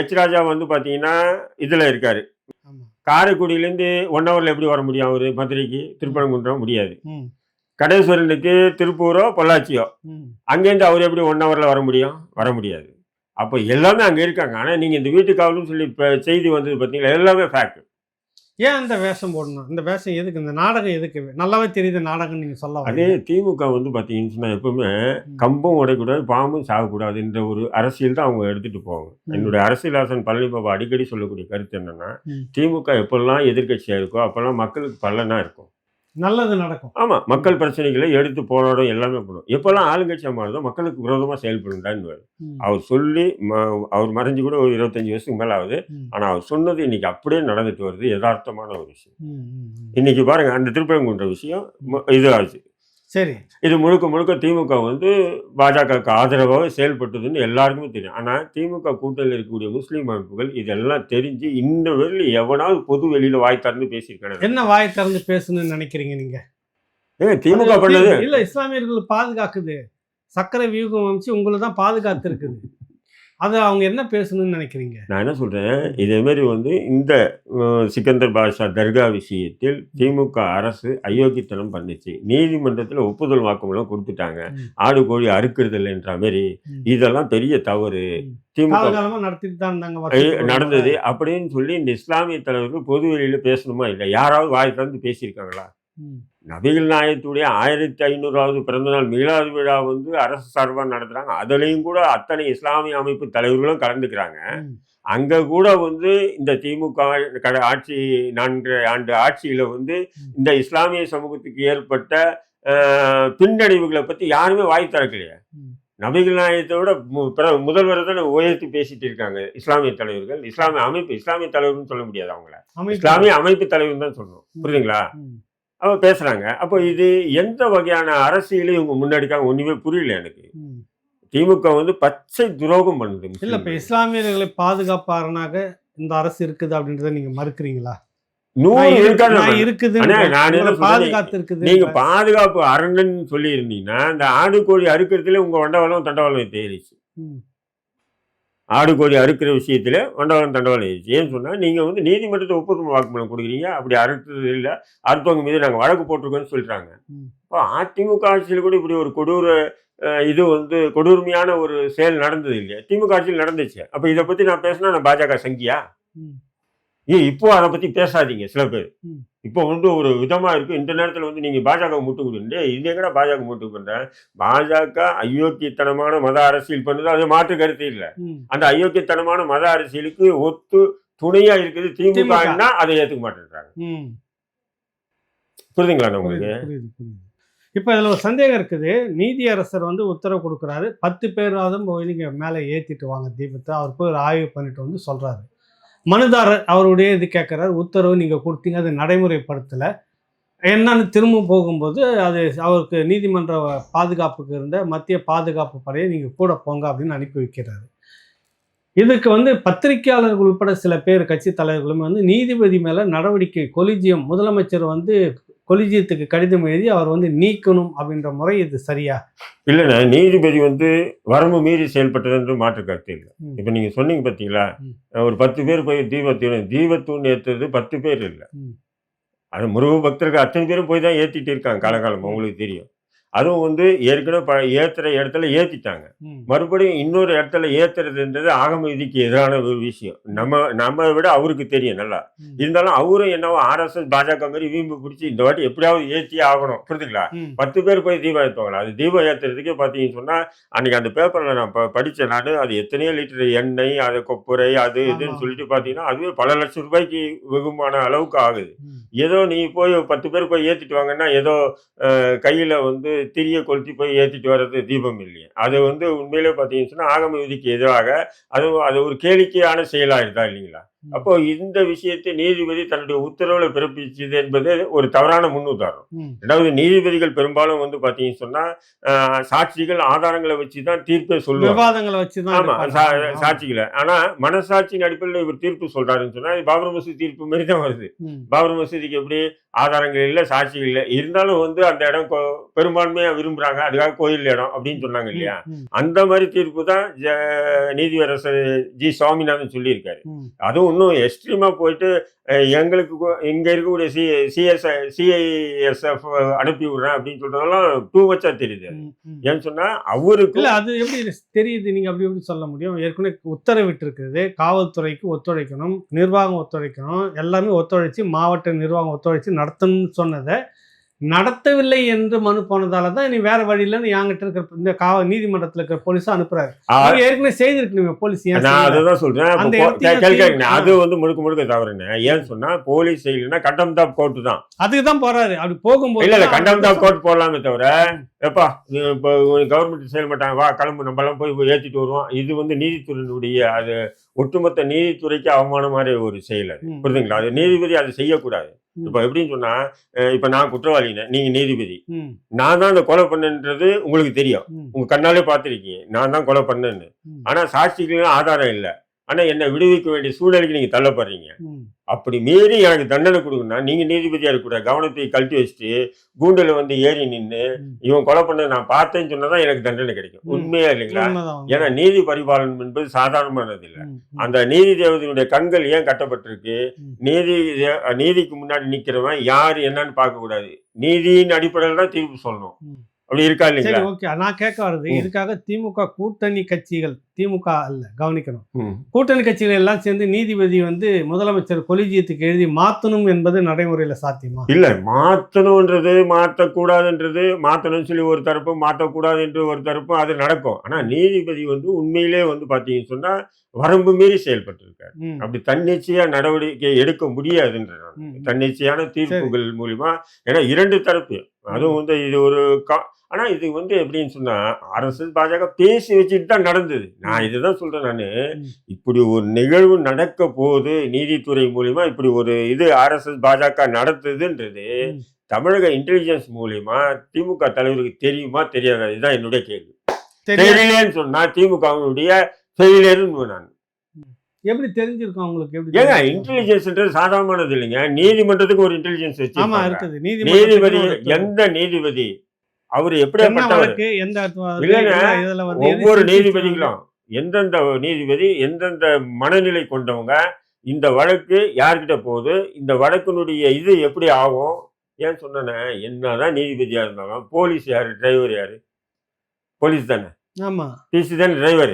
எச் ராஜா வந்து பார்த்தீங்கன்னா இதில் இருக்காரு. ஆமா. காரைக்குடியிலேருந்து 1 ஹவரில் எப்படி வர முடியும் அவர் மதுரைக்கு? திருப்பரங்குன்றம் முடியாது. ம். கடேஸ்வரனுக்கு திருப்பூரோ பொள்ளாச்சியோ ம். அங்கேருந்து அவர் எப்படி 1 ஹவரில் வர முடியும்? வர முடியாது. அப்போ எல்லாமே அங்கே இருக்காங்க. ஆனால் நீங்கள் இந்த வீட்டு காவலுன்னு சொல்லி இப்போ செய்தி வந்தது பார்த்தீங்களா, எல்லாமே ஃபேக்ட். ஏன் அந்த வேஷம் போடணும்? இந்த வேஷம் எதுக்கு? இந்த நாடகம் எதுக்கு? நல்லாவே தெரியுது நாடகம் நீங்க சொல்ல அதே வரீங்க. திமுக வந்து பார்த்தீங்கன்னு சொன்னால் எப்பவுமே ம். கம்பும் உடையக்கூடாது, பாம்பும் சாகக்கூடாதுன்ற ஒரு அரசியல் தான் அவங்க எடுத்துகிட்டு போவாங்க. ம். என்னுடைய அரசியலாசன் பழனி பாபா அடிக்கடி சொல்லக்கூடிய கருத்து என்னன்னா, ம். திமுக எப்பெல்லாம் எதிர்க்கட்சியாக இருக்கோ அப்போல்லாம் மக்களுக்கு பலனா இருக்கும். நல்லது நடக்கும். ஆமாம், மக்கள் பிரச்சனைகளை எடுத்து போராடும், எல்லாமே பண்ணும். எப்போல்லாம் ஆளுங்கட்சியாக மாறுதோ மக்களுக்கு விரோதமாக செயல்படுண்டான்னு ம். அவர் சொல்லி அவர் மறைஞ்சு கூட ஒரு 25 வருஷத்துக்கு மேலே ஆகுது. ம். ஆனால் அவர் சொன்னது இன்னைக்கு அப்படியே நடந்துட்டு வருது. யதார்த்தமான ஒரு விஷயம். ம். ம். ம். இன்னைக்கு பாருங்க, அந்த திருப்பரங்குன்ற விஷயம் இது ஆச்சு. சரி. இது முழுக்க முழுக்க திமுக வந்து பாஜகவுக்கு ஆதரவாக செயல்பட்டதுன்னு எல்லாருக்குமே தெரியும். ஆனால் திமுக கூட்டணியில் இருக்கக்கூடிய முஸ்லீம் அமைப்புகள் இதெல்லாம் தெரிஞ்சு இன்ன வரையிலும் எவனாவது பொது வெளியில வாய் திறந்து பேசியிருக்காங்க? என்ன வாய் திறந்து பேசணும்னு நினைக்கிறீங்க நீங்க? திமுக அது பண்ணது இல்ல, இஸ்லாமியர்கள் பாதுகாக்குது. சக்கரை வியூகம் அமைச்சு உங்களை தான் பாதுகாத்து இருக்குது. அது அவங்க என்ன பேசணும்னு நினைக்கிறீங்க? நான் என்ன சொல்றேன், இதே மாதிரி வந்து இந்த சிக்கந்தர் பாஷா தர்கா விஷயத்தில் திமுக அரசு அயோக்கியத்தனம் பண்ணுச்சு. நீதிமன்றத்தில் ஒப்புதல் வாக்குமூலம் கொடுத்துட்டாங்க. ம். ஆடு கோழி அறுக்கிறதில்லை என்ற மாதிரி ம். இதெல்லாம் பெரிய தவறு. ம். திமுக காலகாலமா நடத்திட்டு தான் இருந்தாங்க. வருஷத்துக்கு ஒரு நடந்தது முறை. அப்படின்னு சொல்லி இந்த இஸ்லாமிய தலைவர்கள் பொது வெளியில பேசணுமா இல்லை? யாராவது வாய் திறந்து பேசியிருக்காங்களா? ம். நபிகள் நாயகத்துடைய 1500வது பிறந்தநாள் மீலாது விழா வந்து அரசு சார்பாக நடத்துறாங்க. அதுலேயும் கூட அத்தனை இஸ்லாமிய அமைப்பு தலைவர்களும் கலந்துக்கிறாங்க. ம். அங்க கூட வந்து இந்த திமுக ஆட்சி 4 ஆண்டு ஆட்சியில வந்து ம். இந்த இஸ்லாமிய சமூகத்துக்கு ஏற்பட்ட பின்னடைவுகளை பத்தி யாருமே வாய் திறக்கலையே. ம். நபிகள் நாயகத்தை விட முதல்வரை தான் உயர்த்தி பேசிட்டு இருக்காங்க இஸ்லாமிய தலைவர்கள். இஸ்லாமிய அமைப்பு, இஸ்லாமிய தலைவர்னு சொல்ல முடியாது அவங்கள. அமைப்பு. இஸ்லாமிய அமைப்பு தலைவர் தான் சொல்லணும். ம். புரியுதுங்களா? ம். அவ பேசுறாங்க. அப்போ இது எந்த வகையான அரசியலை இவங்க முன்னாடிக்காக ஒண்ணுமே புரியல எனக்கு. ம். திமுக வந்து பச்சை துரோகம் பண்ணுது இல்ல, இப்ப முஸ்லிம்களுக்கு. இஸ்லாமியர்களை பாதுகாப்பாரனாக இந்த அரசு இருக்குது அப்படின்றத நீங்க மறுக்கிறீங்களா? 100 இருக்காது. நான் இருக்குது அண்ணா, நான் என்ன சொல்றேன், பாதுகாத்து இருக்குது. நீங்க பாதுகாப்பு அரண்னு சொல்லி இருந்தீங்கன்னா இந்த ஆடு கோழி அறுக்கிறதுல உங்க வண்டவாளம் தண்டவாளம் தேறிச்சு. ம். ஆடு கோழி அறுக்கிற விஷயத்துல வண்டவாளம் தண்டவாளம் ஏறிச்சு. ஏன்னு சொன்னா நீங்க வந்து நீதிமன்றத்தை ஒப்புதல் வாக்குமூலம் கொடுக்குறீங்க. அப்படி அறுத்தது இல்லை, அடுத்தவங்க மீது நாங்க வழக்கு போட்டிருக்கோம்னு சொல்றாங்க. ம். இப்போ அதிமுக ஆட்சியில் கூட இப்படி ஒரு கொடூர இது வந்து கொடூரமையான ஒரு செயல் நடந்தது இல்லையா? திமுக ஆட்சியில் நடந்துச்சு. அப்ப இதை பத்தி நான் பேசினா நான் பாஜக சங்கியா? ம். இப்போ அதை பத்தி பேசாதீங்க சில பேர். ம். இப்போ வந்து ஒரு விதமா இருக்கு. இந்த நேரத்துல வந்து நீங்க பாஜக முட்டு கொடுங்க. இது எங்கடா பாஜக முட்டு கொடுக்குறேன்? பாஜக அயோக்கியத்தனமான மத அரசியல் பண்ணுது, அது மாற்று கருத்து இல்லை. ம். அந்த அயோக்கியத்தனமான மத அரசியலுக்கு ஒத்து துணையா இருக்குது திமுகன்னா அதை ஏத்துக்க மாட்டேன்றாங்க. ம். புரியுதுங்களா புரியுது, உங்களுக்கு? புரியுது, புரியுது. இப்ப இதுல ஒரு சந்தேகம் இருக்குது. நீதியரசர் வந்து உத்தரவு கொடுக்குறாரு. 10 பேராவது போய் நீங்க மேல ஏத்திட்டு வாங்க தீபத்தை. அவர் போய் ஒரு ஆய்வு பண்ணிட்டு வந்து சொல்றாரு. மனுதாரர் அவருடைய இது கேட்குறாரு. உத்தரவு நீங்க கொடுத்தீங்க, அது நடைமுறைப்படுத்தல. என்னன்னு திரும்ப போகும்போது அது அவருக்கு நீதிமன்ற பாதுகாப்புக்கு இருந்த மத்திய பாதுகாப்பு படையை நீங்க கூட போங்க அப்படின்னு அனுப்பி வைக்கிறாரு. இதுக்கு வந்து பத்திரிகையாளர்கள் உட்பட சில பேர் கட்சி தலைவர்களும் வந்து நீதிபதி மேல நடவடிக்கை கொலிஜியம், முதலமைச்சர் வந்து கொலிஜியத்துக்கு கடிதம் எழுதி அவர் வந்து நீக்கணும் அப்படின்ற முறை இது சரியா? இல்லைண்ணா, நீதிபதி வந்து வரம்பு மீறி செயல்பட்டது மாற்று கருத்து இல்லை. ம். இப்போ நீங்க சொன்னீங்க பார்த்தீங்களா, ம். ஒரு 10 பேர் போய் தீபத்தூண் ஏற்றுறது 10 பேர் இல்லை. ம். அது முருக பக்தர்கள் அத்தனை பேரும் போய் தான் ஏற்றிட்டு இருக்காங்க காலகாலமாக. உங்களுக்கு தெரியும். அதுவும் வந்து ஏற்கனவே ஏற்றுற இடத்துல ஏற்றிட்டாங்க. ம். மறுபடியும் இன்னொரு இடத்துல ஏற்றுறதுன்றது ஆகம விதிக்கு எதிரான ஒரு விஷயம். நம்ம விட அவருக்கு தெரியும் நல்லா. ம். இருந்தாலும் அவரும் என்னவோ ஆர்எஸ்எஸ் பாஜக மாதிரி வீம்பு பிடிச்சி இந்த வாட்டி எப்படியாவது ஏற்றியே ஆகணும். புரியுதுங்களா? ம். 10 பேர் போய் தீபம் ஏற்றுவாங்களா? அது தீபம் ஏற்றுறதுக்கே பார்த்தீங்கன்னு சொன்னால் அன்றைக்கி அந்த பேப்பரில் நான் படித்தேன். நான் அது எத்தனையோ லிட்டர் எண்ணெய், அது கொப்புரை, அது இதுன்னு ஆமா. சொல்லிட்டு பார்த்தீங்கன்னா அதுவே பல லட்சம் ரூபாய்க்கு வெகுமான அளவுக்கு ஆகுது. ம். ஏதோ நீ போய் 10 பேர் போய் ஏற்றிட்டு வாங்கன்னா ஏதோ கையில் வந்து திரியை கொளுத்தி போய் ஏற்றிட்டு வர்றது தீபம் இல்லையே. அது வந்து உண்மையிலே பார்த்தீங்கன்னு சொன்னால் ஆகம விதிக்கு எதிராக அது ஒரு கேளிக்கையான செயலாக இருக்கா இல்லைங்களா? அப்போ இந்த விஷயத்தை நீதிபதி தன்னுடைய உத்தரவுல பிறப்பிச்சது என்பது ஒரு தவறான முன்னுதாரணம். ரெண்டாவது, நீதிபதிகள் பெரும்பாலும் வந்து பாத்தீங்கன்னு சொன்னா சாட்சிகள் ஆதாரங்களை வச்சுதான் தீர்ப்பே சொல்லுவாங்க. விவாதங்களை வச்சுதான் ஆமா, எடுப்பாங்க. சாட்சிகளை. ஆனா மனசாட்சியின் அடிப்படையில் இவர் தீர்ப்பு சொல்றாருன்னு சொன்னா இது பாபர் மசூதி தீர்ப்பு மாதிரி தான் வருது. பாபர் மசூதிக்கு எப்படி ஆதாரங்கள் இல்லை, சாட்சிகள் இல்லை, இருந்தாலும் வந்து அந்த இடம் பெரும்பான்மையா விரும்புறாங்க, அதுக்காக கோயில் இடம் அப்படின்னு சொன்னாங்க இல்லையா? அந்த மாதிரி தீர்ப்பு தான் நீதியரசர் ஜி சுவாமிநாதன் சொல்லியிருக்காரு. அதுவும் இன்னும் எக்ஸ்ட்ரீமா போயிட்டு எங்களுக்கு இங்க இருக்கக்கூடிய சிஐஎஸ்எஃப் அனுப்பி விடுறேன் அப்படின்னு சொல்றதெல்லாம் டூ மச்சா தெரியுது. ஏன்னு சொன்னா அவருக்கு இல்ல அது எப்படி தெரியுது, நீங்க அப்படி எப்படி சொல்ல முடியும்? ஏற்கனவே உத்தரவிட்டு இருக்குது, காவல்துறைக்கு ஒத்துழைக்கணும், நிர்வாகம் ஒத்துழைக்கணும், எல்லாமே ஒத்துழைச்சு மாவட்ட நிர்வாகம் ஒத்துழைச்சு நடத்தணும்னு சொன்னதை நடத்தவில்லை என்று மனு போனதால தான் இனி வேற வழியிலன்னு என்கிட்ட இருக்கிற இந்த நீதிமன்றத்தில் இருக்கிற போலீஸா அனுப்புறாரு. ஏற்கனவே செய்திருக்கீங்க போலீஸ். நான் அதுதான் சொல்றேன், அது வந்து முழுக்க தவறுங்க. ஏன்னு சொன்னா போலீஸ் செய்யலன்னா கண்டெம்ட் ஆஃப் கோர்ட் தான், அதுக்குதான் போறாரு. அப்படி போகும்போது இல்ல கண்டெம்ட் ஆஃப் கோர்ட் போடலாமே தவிர எப்பா இப்போ கவர்மெண்ட் செயல் மாட்டாங்க, வா கிளம்பு நம்ம எல்லாம் போய் ஏற்றிட்டு வருவோம். இது வந்து நீதித்துறையினுடைய அது ஒட்டுமொத்த நீதித்துறைக்கு அவமானமான ஒரு செயல். அது புரியுதுங்களா? அது நீதிபதி அதை செய்யக்கூடாது. இப்ப எப்படின்னு சொன்னா, இப்ப நான் குற்றவாளிங்க, நீங்க நீதிபதி, நான் தான் அந்த கொலை பண்ணன்றது உங்களுக்கு தெரியும், உங்க கண்ணாலே பார்த்திருக்கீங்க நான் தான் கொலை பண்ணேன்னு. ஆனா சாட்சிகளும் ஆதாரம் இல்லை, ஆனா என்னை விடுவிக்க வேண்டிய சூழ்நிலைக்கு நீங்க தள்ளப்படுறீங்க. அப்படி மீறி எனக்கு தண்டனை கொடுக்கணும்னா நீங்க நீதிபதியா இருக்கக்கூடாது. கவனத்தை கழட்டி வச்சுட்டு கூண்டில் வந்து ஏறி நின்று இவன் கொலை பண்ண நான் பார்த்தேன்னு சொன்னதான் எனக்கு தண்டனை கிடைக்கும். உண்மையா இல்லைங்களா? ஏன்னா நீதி பரிபாலனம் என்பது சாதாரணமானது இல்லை. அந்த நீதி தேவதையினுடைய கண்கள் ஏன் கட்டப்பட்டிருக்கு? நீதிக்கு முன்னாடி நிக்கிறவன் யாரு என்னன்னு பார்க்க கூடாது, நீதியின் அடிப்படையில் தான் தீர்ப்பு சொல்லணும். அப்படி இருக்கா இல்லைங்களா? ஓகே, நான் கேட்க வர்றது இதுக்காக திமுக கூட்டணி கட்சிகள், திமுக அல்ல கவனிக்கணும், கூட்டணி கட்சிகள் எல்லாம் சேர்ந்து நீதிபதி வந்து முதலமைச்சர் கொலிஜியத்துக்கு எழுதி மாத்தணும் என்பது நடைமுறையில சாத்தியமா? இல்ல, மாத்தணும்ன்றது மாத்தக்கூடாதுன்றது, மாத்தணும்னு சொல்லி ஒரு தரப்பு, மாத்தக்கூடாது என்று ஒரு தரப்பு, அது நடக்கும். ஆனா நீதிபதி வந்து உண்மையிலே வந்து பாத்தீங்கன்னு சொன்னா வரம்பு மீறி செயல்பட்டிருக்காரு. அப்படி தன்னிச்சையா நடவடிக்கை எடுக்க முடியாதுன்ற தன்னிச்சையான தீர்ப்புகள் மூலியமா. ஏன்னா இரண்டு தரப்பு, அதுவும் வந்து இது ஒரு ஆனா இது வந்து எப்படின்னு சொன்னா அரசு பாஜக பேசி வச்சுட்டு தான் நடந்தது. நான் இதுதான் சொல்றேன், நானு இப்படி ஒரு நிகழ்வு நடக்க போது நீதித்துறை மூலியமா இப்படி ஒரு இது RSS பாஜக நடத்துதுன்றது தமிழக இன்டெலிஜென்ஸ் மூலியமா திமுக தலைவருக்கு தெரியுமா தெரியாதா? இதுதான் என்னுடைய கேள்வி. தெரியலன்னு சொன்னா திமுகவுடைய ஃபெயிலியர்னு நான் எப்படி தெரிஞ்சிருக்கும் அவங்களுக்கு? எப்படி ஏங்க இன்டெலிஜென்ஸ்ன்றது சாதாரணமானது இல்லைங்க. நீதிமன்றத்துக்கு ஒரு இன்டெலிஜென்ஸ் வச்சு நீதிபதி, எந்த நீதிபதி அவர் எப்படிப்பட்டவர் இல்லைங்க, ஒவ்வொரு நீதிபதிகளும் எந்தெந்த நீதிபதி எந்தெந்த மனநிலை கொண்டவங்க, இந்த வழக்கு யார்கிட்ட போகுது, இந்த வழக்கினுடைய இது எப்படி ஆகும். ஏன் சொன்ன, என்னதான் நீதிபதியா இருந்தாலும் போலீஸ் யாரு, டிரைவர் யாரு? போலீஸ் தானே, டிசி தானே டிரைவர்.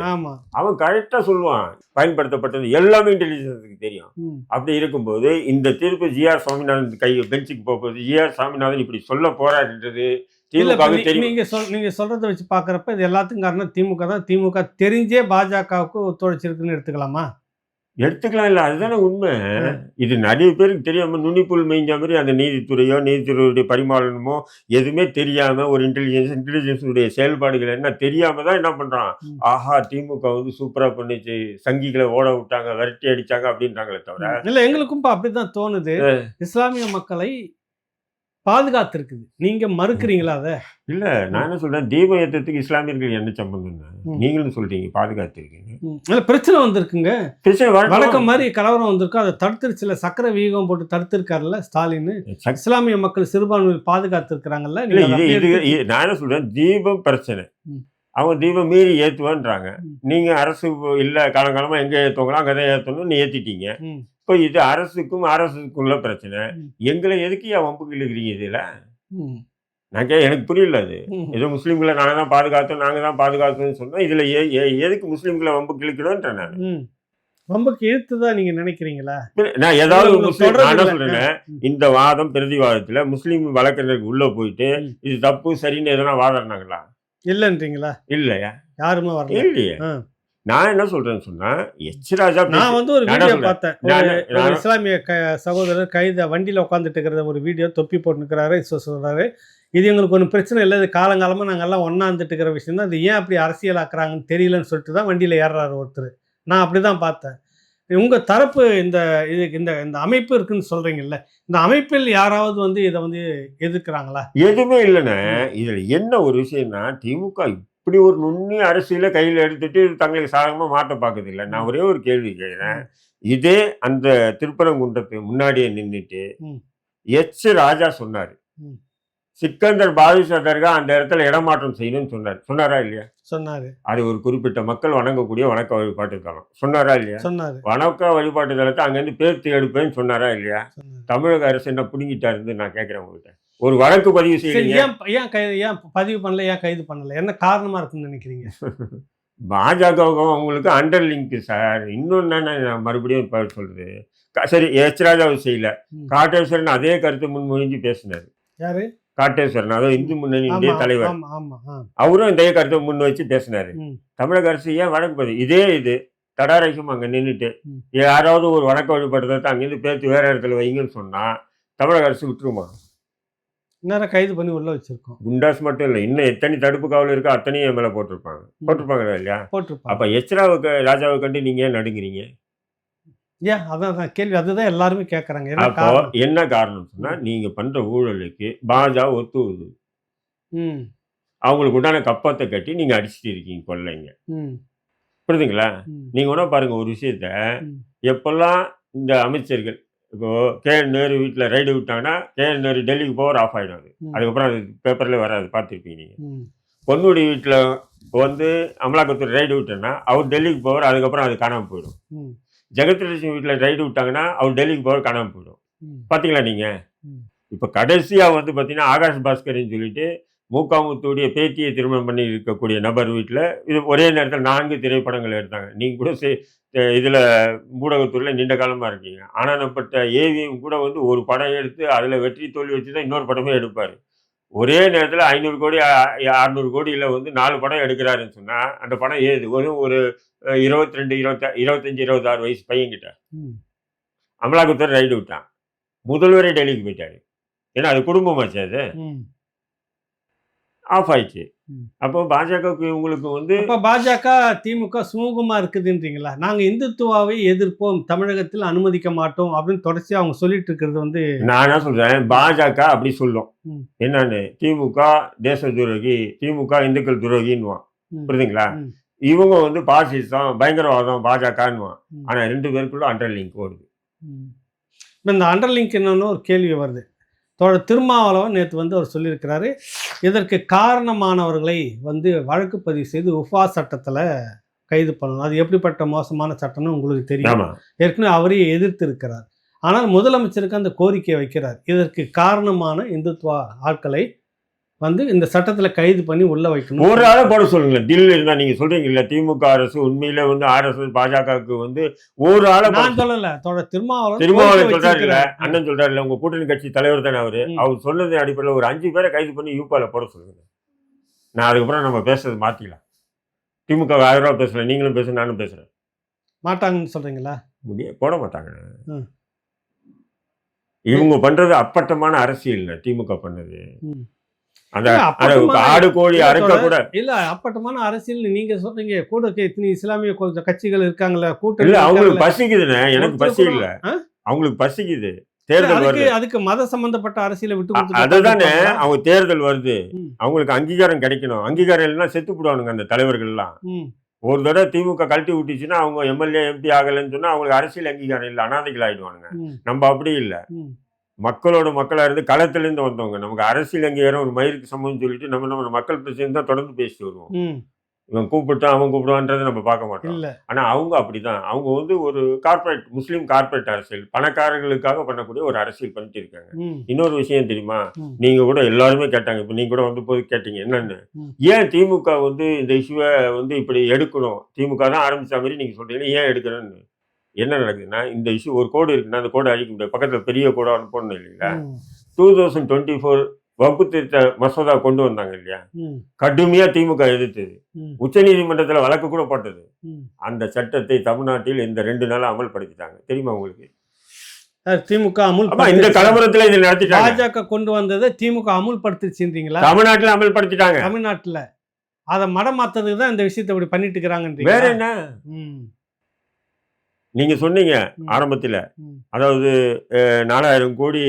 அவன் கரெக்டா சொல்லுவான், பயன்படுத்தப்பட்டது எல்லாமே இன்டெலிஜென்ஸுக்கு தெரியும். அப்படி இருக்கும்போது இந்த தீர்ப்பு GR சுவாமிநாதன் பெஞ்சுக்கு போகுது. GR சுவாமிநாதன் இப்படி சொல்ல போறாருன்றது நீங்க சொல்றதை வச்சு பாக்குறப்ப இது எல்லாத்துக்கும் காரணம் திமுக தான். திமுக தெரிஞ்சே பாஜகவுக்கு ஒத்துழைச்சிருக்குன்னு எடுத்துக்கலாமா? எடுத்துக்கலாம். இல்ல, அதுதானே உண்மை. இது நிறைய பேருக்கு தெரியாம நுனிப்புல் மேய்ஞ்ச மாதிரி அந்த நீதித்துறையோ நீதித்துறையுடைய பரிமாணமோ எதுவுமே தெரியாம ஒரு இன்டெலிஜென்ஸுடைய செயல்பாடுகள் என்ன தெரியாம தான் என்ன பண்றான், ஆஹா திமுக வந்து சூப்பரா பண்ணிச்சு, சங்கிகளை ஓட விட்டாங்க, விரட்டி அடிச்சாங்க அப்படின்றாங்களே தவிர. இல்ல, எங்களுக்கும் அப்படிதான் தோணுது. இஸ்லாமிய மக்களை பாதுகாத்திருக்குது, நீங்க மறுக்கிறீங்களா? அத இல்ல, நான் என்ன சொல்றேன், தீப ஏற்றத்துக்கு இஸ்லாமியர்கள் என்ன சம்பந்தம்? நீங்களும் சொல்றீங்க பாதுகாத்திருக்கீங்க. பிரச்சனை வந்திருக்குங்க, வழக்கம் மாதிரி கலவரம் வந்திருக்கு, அதை தடுத்துருச்சுல, சக்கர வியூகம் போட்டு தடுத்திருக்காருல்ல ஸ்டாலின். இஸ்லாமிய மக்கள் சிறுபான்மையில் பாதுகாத்திருக்கிறாங்கல்ல. நான் என்ன சொல்றேன், தீபம் பிரச்சனை, அவங்க தீபம் மீறி ஏற்றுவான்றாங்க. நீங்க அரசு இல்ல காலங்காலமா எங்க ஏற்றுவாங்களோ அங்கதான் ஏற்றணும், நீ ஏத்திட்டீங்க. இப்போ இது அரசுக்கும் அரசுக்குள்ள பிரச்சனை, எங்களை எதுக்கு வம்புக்கு இழுக்கிறீங்க இதுல? எனக்கு புரியல. அது ஏதோ முஸ்லீம்களை நாங்க தான் பாதுகாத்தோம், நாங்க தான் பாதுகாத்தோம்னு சொன்னா இதுல எதுக்கு முஸ்லீம்களை வம்புக்கு இழுக்கணும்ன்ற நான் வம்புக்கு இழுத்துதான் நீங்க நினைக்கிறீங்களா? நான் ஏதாவது முஸ்லீம் நான் சொல்றேன், இந்த வாதம் பிரதிவாதத்துல முஸ்லீம் வழக்கறிஞருக்கு உள்ள போயிட்டு இது தப்பு சரின்னு எதனா வாதாடினாங்களா? இல்லன்றீங்களா? இல்லையா, யாருமே வரல. இல்லையே. நான் என்ன சொல்றேன்னு சொன்னா, ராஜா நான் வந்து ஒரு வீடியோ பார்த்தேன், ஒரு இஸ்லாமிய சகோதரர் கைது வண்டியில உட்காந்துட்டு இருக்கிற ஒரு வீடியோ, தொப்பி போட்டுக்கிறாரு, சொல்றாரு இது எங்களுக்கு ஒன்றும் பிரச்சனை இல்லை, இது காலங்காலமாக நாங்கள் எல்லாம் ஒன்னாந்துட்டு இருக்கிற விஷயம் தான், இது ஏன் அப்படி அரசியலாக்குறாங்கன்னு தெரியலன்னு சொல்லிட்டு தான் வண்டியில் ஏறுறாரு ஒருத்தர். நான் அப்படி தான் பார்த்தேன். உங்க தரப்பு இந்த இதுக்கு இந்த இந்த அமைப்பு இருக்குன்னு சொல்றீங்கல்ல, இந்த அமைப்பில் யாராவது வந்து இதை வந்து எதிர்க்கிறாங்களா? எதுவுமே இல்லைண்ணே. இதுல என்ன ஒரு விஷயம்னா, திமுக இப்படி ஒரு நுண்ணிய அரசியல கையில எடுத்துட்டு தங்களுக்கு சாதகமா மாத்த பாக்குது இல்ல. நான் ஒரே ஒரு கேள்வி கேட்கிறேன். இதே அந்த திருப்பரங்குன்றத்து முன்னாடியே நின்னுட்டு ம். எச் ராஜா சொன்னாரு. ம். சிக்கந்தர் பாதுஷா தர்கா அந்த இடத்துல இடமாற்றம் செய்யணும்னு சொன்னார். சொன்னாரா இல்லையா? சொன்னாரு. அது ஒரு குறிப்பிட்ட மக்கள் வணங்கக்கூடிய வணக்க வழிபாட்டு தலம். சொன்னாரா இல்லையா? சொன்னாரு. வணக்க வழிபாட்டு தலத்தை அங்கேருந்து பேர்த்து எடுப்பேன்னு சொன்னாரா இல்லையா? சொன்னாரு. தமிழக அரசு என்ன புடுங்கிட்டாருன்னு நான் கேட்கிறேன் உங்ககிட்ட. ஒரு வழக்கு பதிவு சரி, செய்யறீங்க. ஏன் பதிவு பண்ணல, ஏன் கைது பண்ணல, என்ன காரணமா இருக்குன்னு நினைக்கிறீங்க? பாஜகவுக்கும் அவங்களுக்கு அண்டர் லிங்க் சார். இன்னொன்னு நான் மறுபடியும் இப்ப சொல்றது. சரி, எச் ராஜாவை செய்யல. காட்டேஸ்வரன் அதே கருத்து முன்மொழிஞ்சு பேசினாரு. யாரு? காட்டேஸ்வரன், அதாவது இந்து முன்னணியுடைய தலைவர். ஆமா, ஆமா, ஆ. அவரும் இதே கருத்தை முன் வச்சு பேசினாரு. ம். தமிழக அரசு ஏன் வழக்கு பதிவு இது தடாரைக்கும் அங்க நின்றுட்டு ம். யாராவது ஒரு வணக்க வழிபடுறத அங்கிருந்து பேர்த்து வேற இடத்துல வைங்கன்னு சொன்னா தமிழக அரசு விட்டுருமா? இந்நேரம் கைது பண்ணி உள்ள வச்சிருக்கோம். குண்டாஸ் மட்டும் இல்லை, இன்னும் எத்தனை தடுப்பு காவல் இருக்கோ அத்தனையும் என் மேல போட்டிருப்பாங்க இல்லையா? போட்டிருப்பாங்க. அப்ப ராஜாவை கண்டு நீங்க ஏன் நடுங்குறீங்க? ஏன் அதான் கேள்வி, அதுதான் எல்லாருமே கேட்கறாங்க. என்ன அப்போ காரணம்? என்ன காரணம் சொன்னா, நீங்க பண்ற ஊழலுக்கு பாஜக ஒத்துவுது. ம். அவங்களுக்கு உண்டான கப்பத்தை கட்டி நீங்க அடிச்சுட்டு இருக்கீங்க கொள்ளைங்க. ம். புரியுதுங்களா? ம். நீங்க வேணா பாருங்க ஒரு விஷயத்த. ம். எப்பெல்லாம் இந்த அமைச்சர்கள் இப்போ கே.என். நேரு வீட்டில் ரைடு விட்டாங்கன்னா கே.என். நேரு டெல்லிக்கு போவர் ஆஃப் ஆகிடும். அது அதுக்கப்புறம் அது பேப்பர்ல வராது, பார்த்துருப்பீங்க நீங்கள். பொன்முடி வீட்டில் வந்து அமலாக்கத்துறை ரைடு விட்டோன்னா அவர் டெல்லிக்கு போவார், அதுக்கப்புறம் அது காணாமல் போயிடும். ஜெகத்லட்சுமி வீட்டில் ரைடு விட்டாங்கன்னா அவர் டெல்லிக்கு போவார், காணாமல் போயிடும். பார்த்தீங்களா நீங்கள்? இப்போ கடைசியாக வந்து பார்த்தீங்கன்னா ஆகாஷ் பாஸ்கர்னு சொல்லிட்டு மூக்காமுத்துடைய பேத்தியை திருமணம் பண்ணி இருக்கக்கூடிய நபர் வீட்டில் இது ஒரே நேரத்தில் 4 திரைப்படங்கள் எடுத்தாங்க. நீங்கள் கூட இதில் ஊடகத்துறையில் நீண்ட காலமாக இருக்கீங்க. ஆனானப்பட்ட ஏவிஎம் கூட வந்து ஒரு படம் எடுத்து அதில் வெற்றி தோல்வி வச்சு தான் இன்னொரு படமே எடுப்பார். ஒரே நேரத்தில் 500 கோடி 600 கோடியில் வந்து 4 படம் எடுக்கிறாருன்னு சொன்னால் அந்த படம் ஏது ஒரு 22 25 26 வயசு பையன்கிட்ட அமலாக்கத்துறை ரைடு விட்டான். முதல்வரே டெல்லிக்கு போயிட்டாரு. ஏன்னா அது குடும்பமாச்சு, அது ஆஃப் ஆயிடுச்சு. அப்போ பாஜகவுக்கு உங்களுக்கு வந்து இப்போ பாஜக திமுக சுமூகமா இருக்குதுன்றீங்களா? நாங்க இந்துத்துவாவை எதிர்ப்போம், தமிழகத்தில் அனுமதிக்க மாட்டோம் அப்படின்னு தொடர்ச்சியா அவங்க சொல்லிட்டு இருக்கிறது வந்து நான் என்ன சொல்றேன், பாஜக அப்படி சொல்லும் என்னன்னு, திமுக தேச துரோகி, திமுக இந்துக்கள் துரோகின்னுவான். புரியுதுங்களா? இவங்க வந்து பாசிசம் பயங்கரவாதம் பாஜகன்னுவான். ஆனா 2 பேருக்குள்ள அண்டர் லிங்க் வருது. இந்த அண்டர் லிங்க் என்னன்னு ஒரு கேள்வி வருது. திருமாவளவன் நேற்று வந்து அவர் சொல்லியிருக்கிறாரு, இதற்கு காரணமானவர்களை வந்து வழக்கு பதிவு செய்து உஃபா சட்டத்தில் கைது பண்ணணும். அது எப்படிப்பட்ட மோசமான சட்டம்னு உங்களுக்கு தெரியும். ஏற்கனவே அவரையே எதிர்த்து இருக்கிறார். ஆனால் முதலமைச்சருக்கு அந்த கோரிக்கையை வைக்கிறார். இதற்கு காரணமான இந்துத்துவ ஆட்களை வந்து இந்த சட்டத்துல கைது பண்ணி உள்ள வைக்கணும். ஒரு ஆளை போட சொல்லுங்க. டில் இருந்தா நீங்க சொல்றீங்க இல்ல, திமுக அரசு உண்மையில வந்து RSS பாஜகவுக்கு வந்து ஒரு ஆளை நான் சொல்லல, திருமாவளவன் சொல்றாரு இல்ல, அண்ணன் சொல்றாரு இல்ல, உங்க கூட்டணி கட்சி தலைவர் தானே அவரு. அவர் சொன்னது அடிப்படையில் ஒரு 5 பேரை கைது பண்ணி யூபால போட சொல்லுங்க. நான் அதுக்கப்புறம் நம்ம பேசுறது மாத்திக்கலாம். திமுக 1000 ரூபா பேசல, நீங்களும் பேச, நானும் பேசுறேன். மாட்டாங்கன்னு சொல்றீங்களா? போட மாட்டாங்க. இவங்க பண்றது அப்பட்டமான அரசியல். திமுக பண்ணது அந்த ஆடு கோழி அறுக்க கூட இல்ல, அப்பட்டமான அரசியல் நீங்க சொல்றீங்க. கூட இத்தனை இஸ்லாமிய கொஞ்சம் கட்சிகள் இருக்காங்கல்ல, கூட்டம் இல்ல, அவங்களுக்கு பசிக்குதுன்னு. எனக்கு பசி இல்ல, அவங்களுக்கு பசிக்குது. தேர்தல் வருது, அதுக்கு மத சம்பந்தப்பட்ட அரசியலை விட்டு அதுதானே. அவங்க தேர்தல் வருது, அவங்களுக்கு அங்கீகாரம் கிடைக்கணும். அங்கீகாரம் இல்லைன்னா செத்து போடுவானுங்க அந்த தலைவர்கள் எல்லாம். ஒரு தடவை திமுக கழட்டி விட்டுச்சுன்னா அவங்க எம்எல்ஏ MP ஆகலைன்னு சொன்னா அவங்களுக்கு அரசியல் அங்கீகாரம் இல்லை, அனாதைகள் ஆயிடுவானுங்க. நம்ம அப்படி இல்லை, மக்களோட மக்களா இருந்து களத்திலிருந்து வந்தவங்க. நமக்கு அரசியல் அங்கீகாரம் ஒரு மயிருக்கு சமம்னு சொல்லிட்டு நம்ம மக்கள் பிரச்சனை தான் தொடர்ந்து பேசிட்டு வருவோம். இவன் கூப்பிட்டான் அவன் கூப்பிடுவான்றதை நம்ம பார்க்க மாட்டோம். ஆனா அவங்க அப்படிதான். அவங்க வந்து ஒரு கார்பரேட், முஸ்லீம் கார்பரேட் அரசியல், பணக்காரர்களுக்காக பண்ணக்கூடிய ஒரு அரசியல் பண்ணிட்டு இருக்காங்க. இன்னொரு விஷயம் தெரியுமா, நீங்க கூட எல்லாருமே கேட்டாங்க, இப்ப நீங்க கூட வந்து போது கேட்டீங்க என்னன்னு, ஏன் திமுக வந்து இந்த இஷ்யூவை வந்து இப்படி எடுக்கணும், திமுக தான் ஆரம்பிச்ச மாதிரி நீங்க சொல்றீங்க, ஏன் எடுக்கணும்னு. என்ன நடக்குதுன்னா, இந்த இஷ்யூ ஒரு கோடு இருக்குன்னா அந்த கோடு அழிக்க முடியாது. பக்கத்தில் பெரிய கோடாக போடணும் இல்லைங்களா? 2024 வகுப்பு திருத்த மசோதா கொண்டு வந்தாங்க இல்லையா, கடுமையா திமுக எதிர்த்தது. உச்ச நீதிமன்றத்தில் வழக்கு கூட போட்டது. அந்த சட்டத்தை தமிழ்நாட்டில் இந்த 2 நாளா அமல்படுத்திட்டாங்க. தெரியுமா உங்களுக்கு? திமுக அமுல் இந்த கலவரத்தில் இதை நடத்திட்டாங்க. பாஜக கொண்டு வந்ததை திமுக அமுல்படுத்திச்சிருந்தீங்களா? தமிழ்நாட்டில் அமல்படுத்திட்டாங்க. தமிழ்நாட்டில் அதை மடமாத்ததுக்கு தான் இந்த விஷயத்தை இப்படி பண்ணிட்டு இருக்கிறாங்க. வேற என்ன? நீங்க சொன்னீங்க ம். ஆரம்பத்துல, ம். அதாவது 4000 கோடி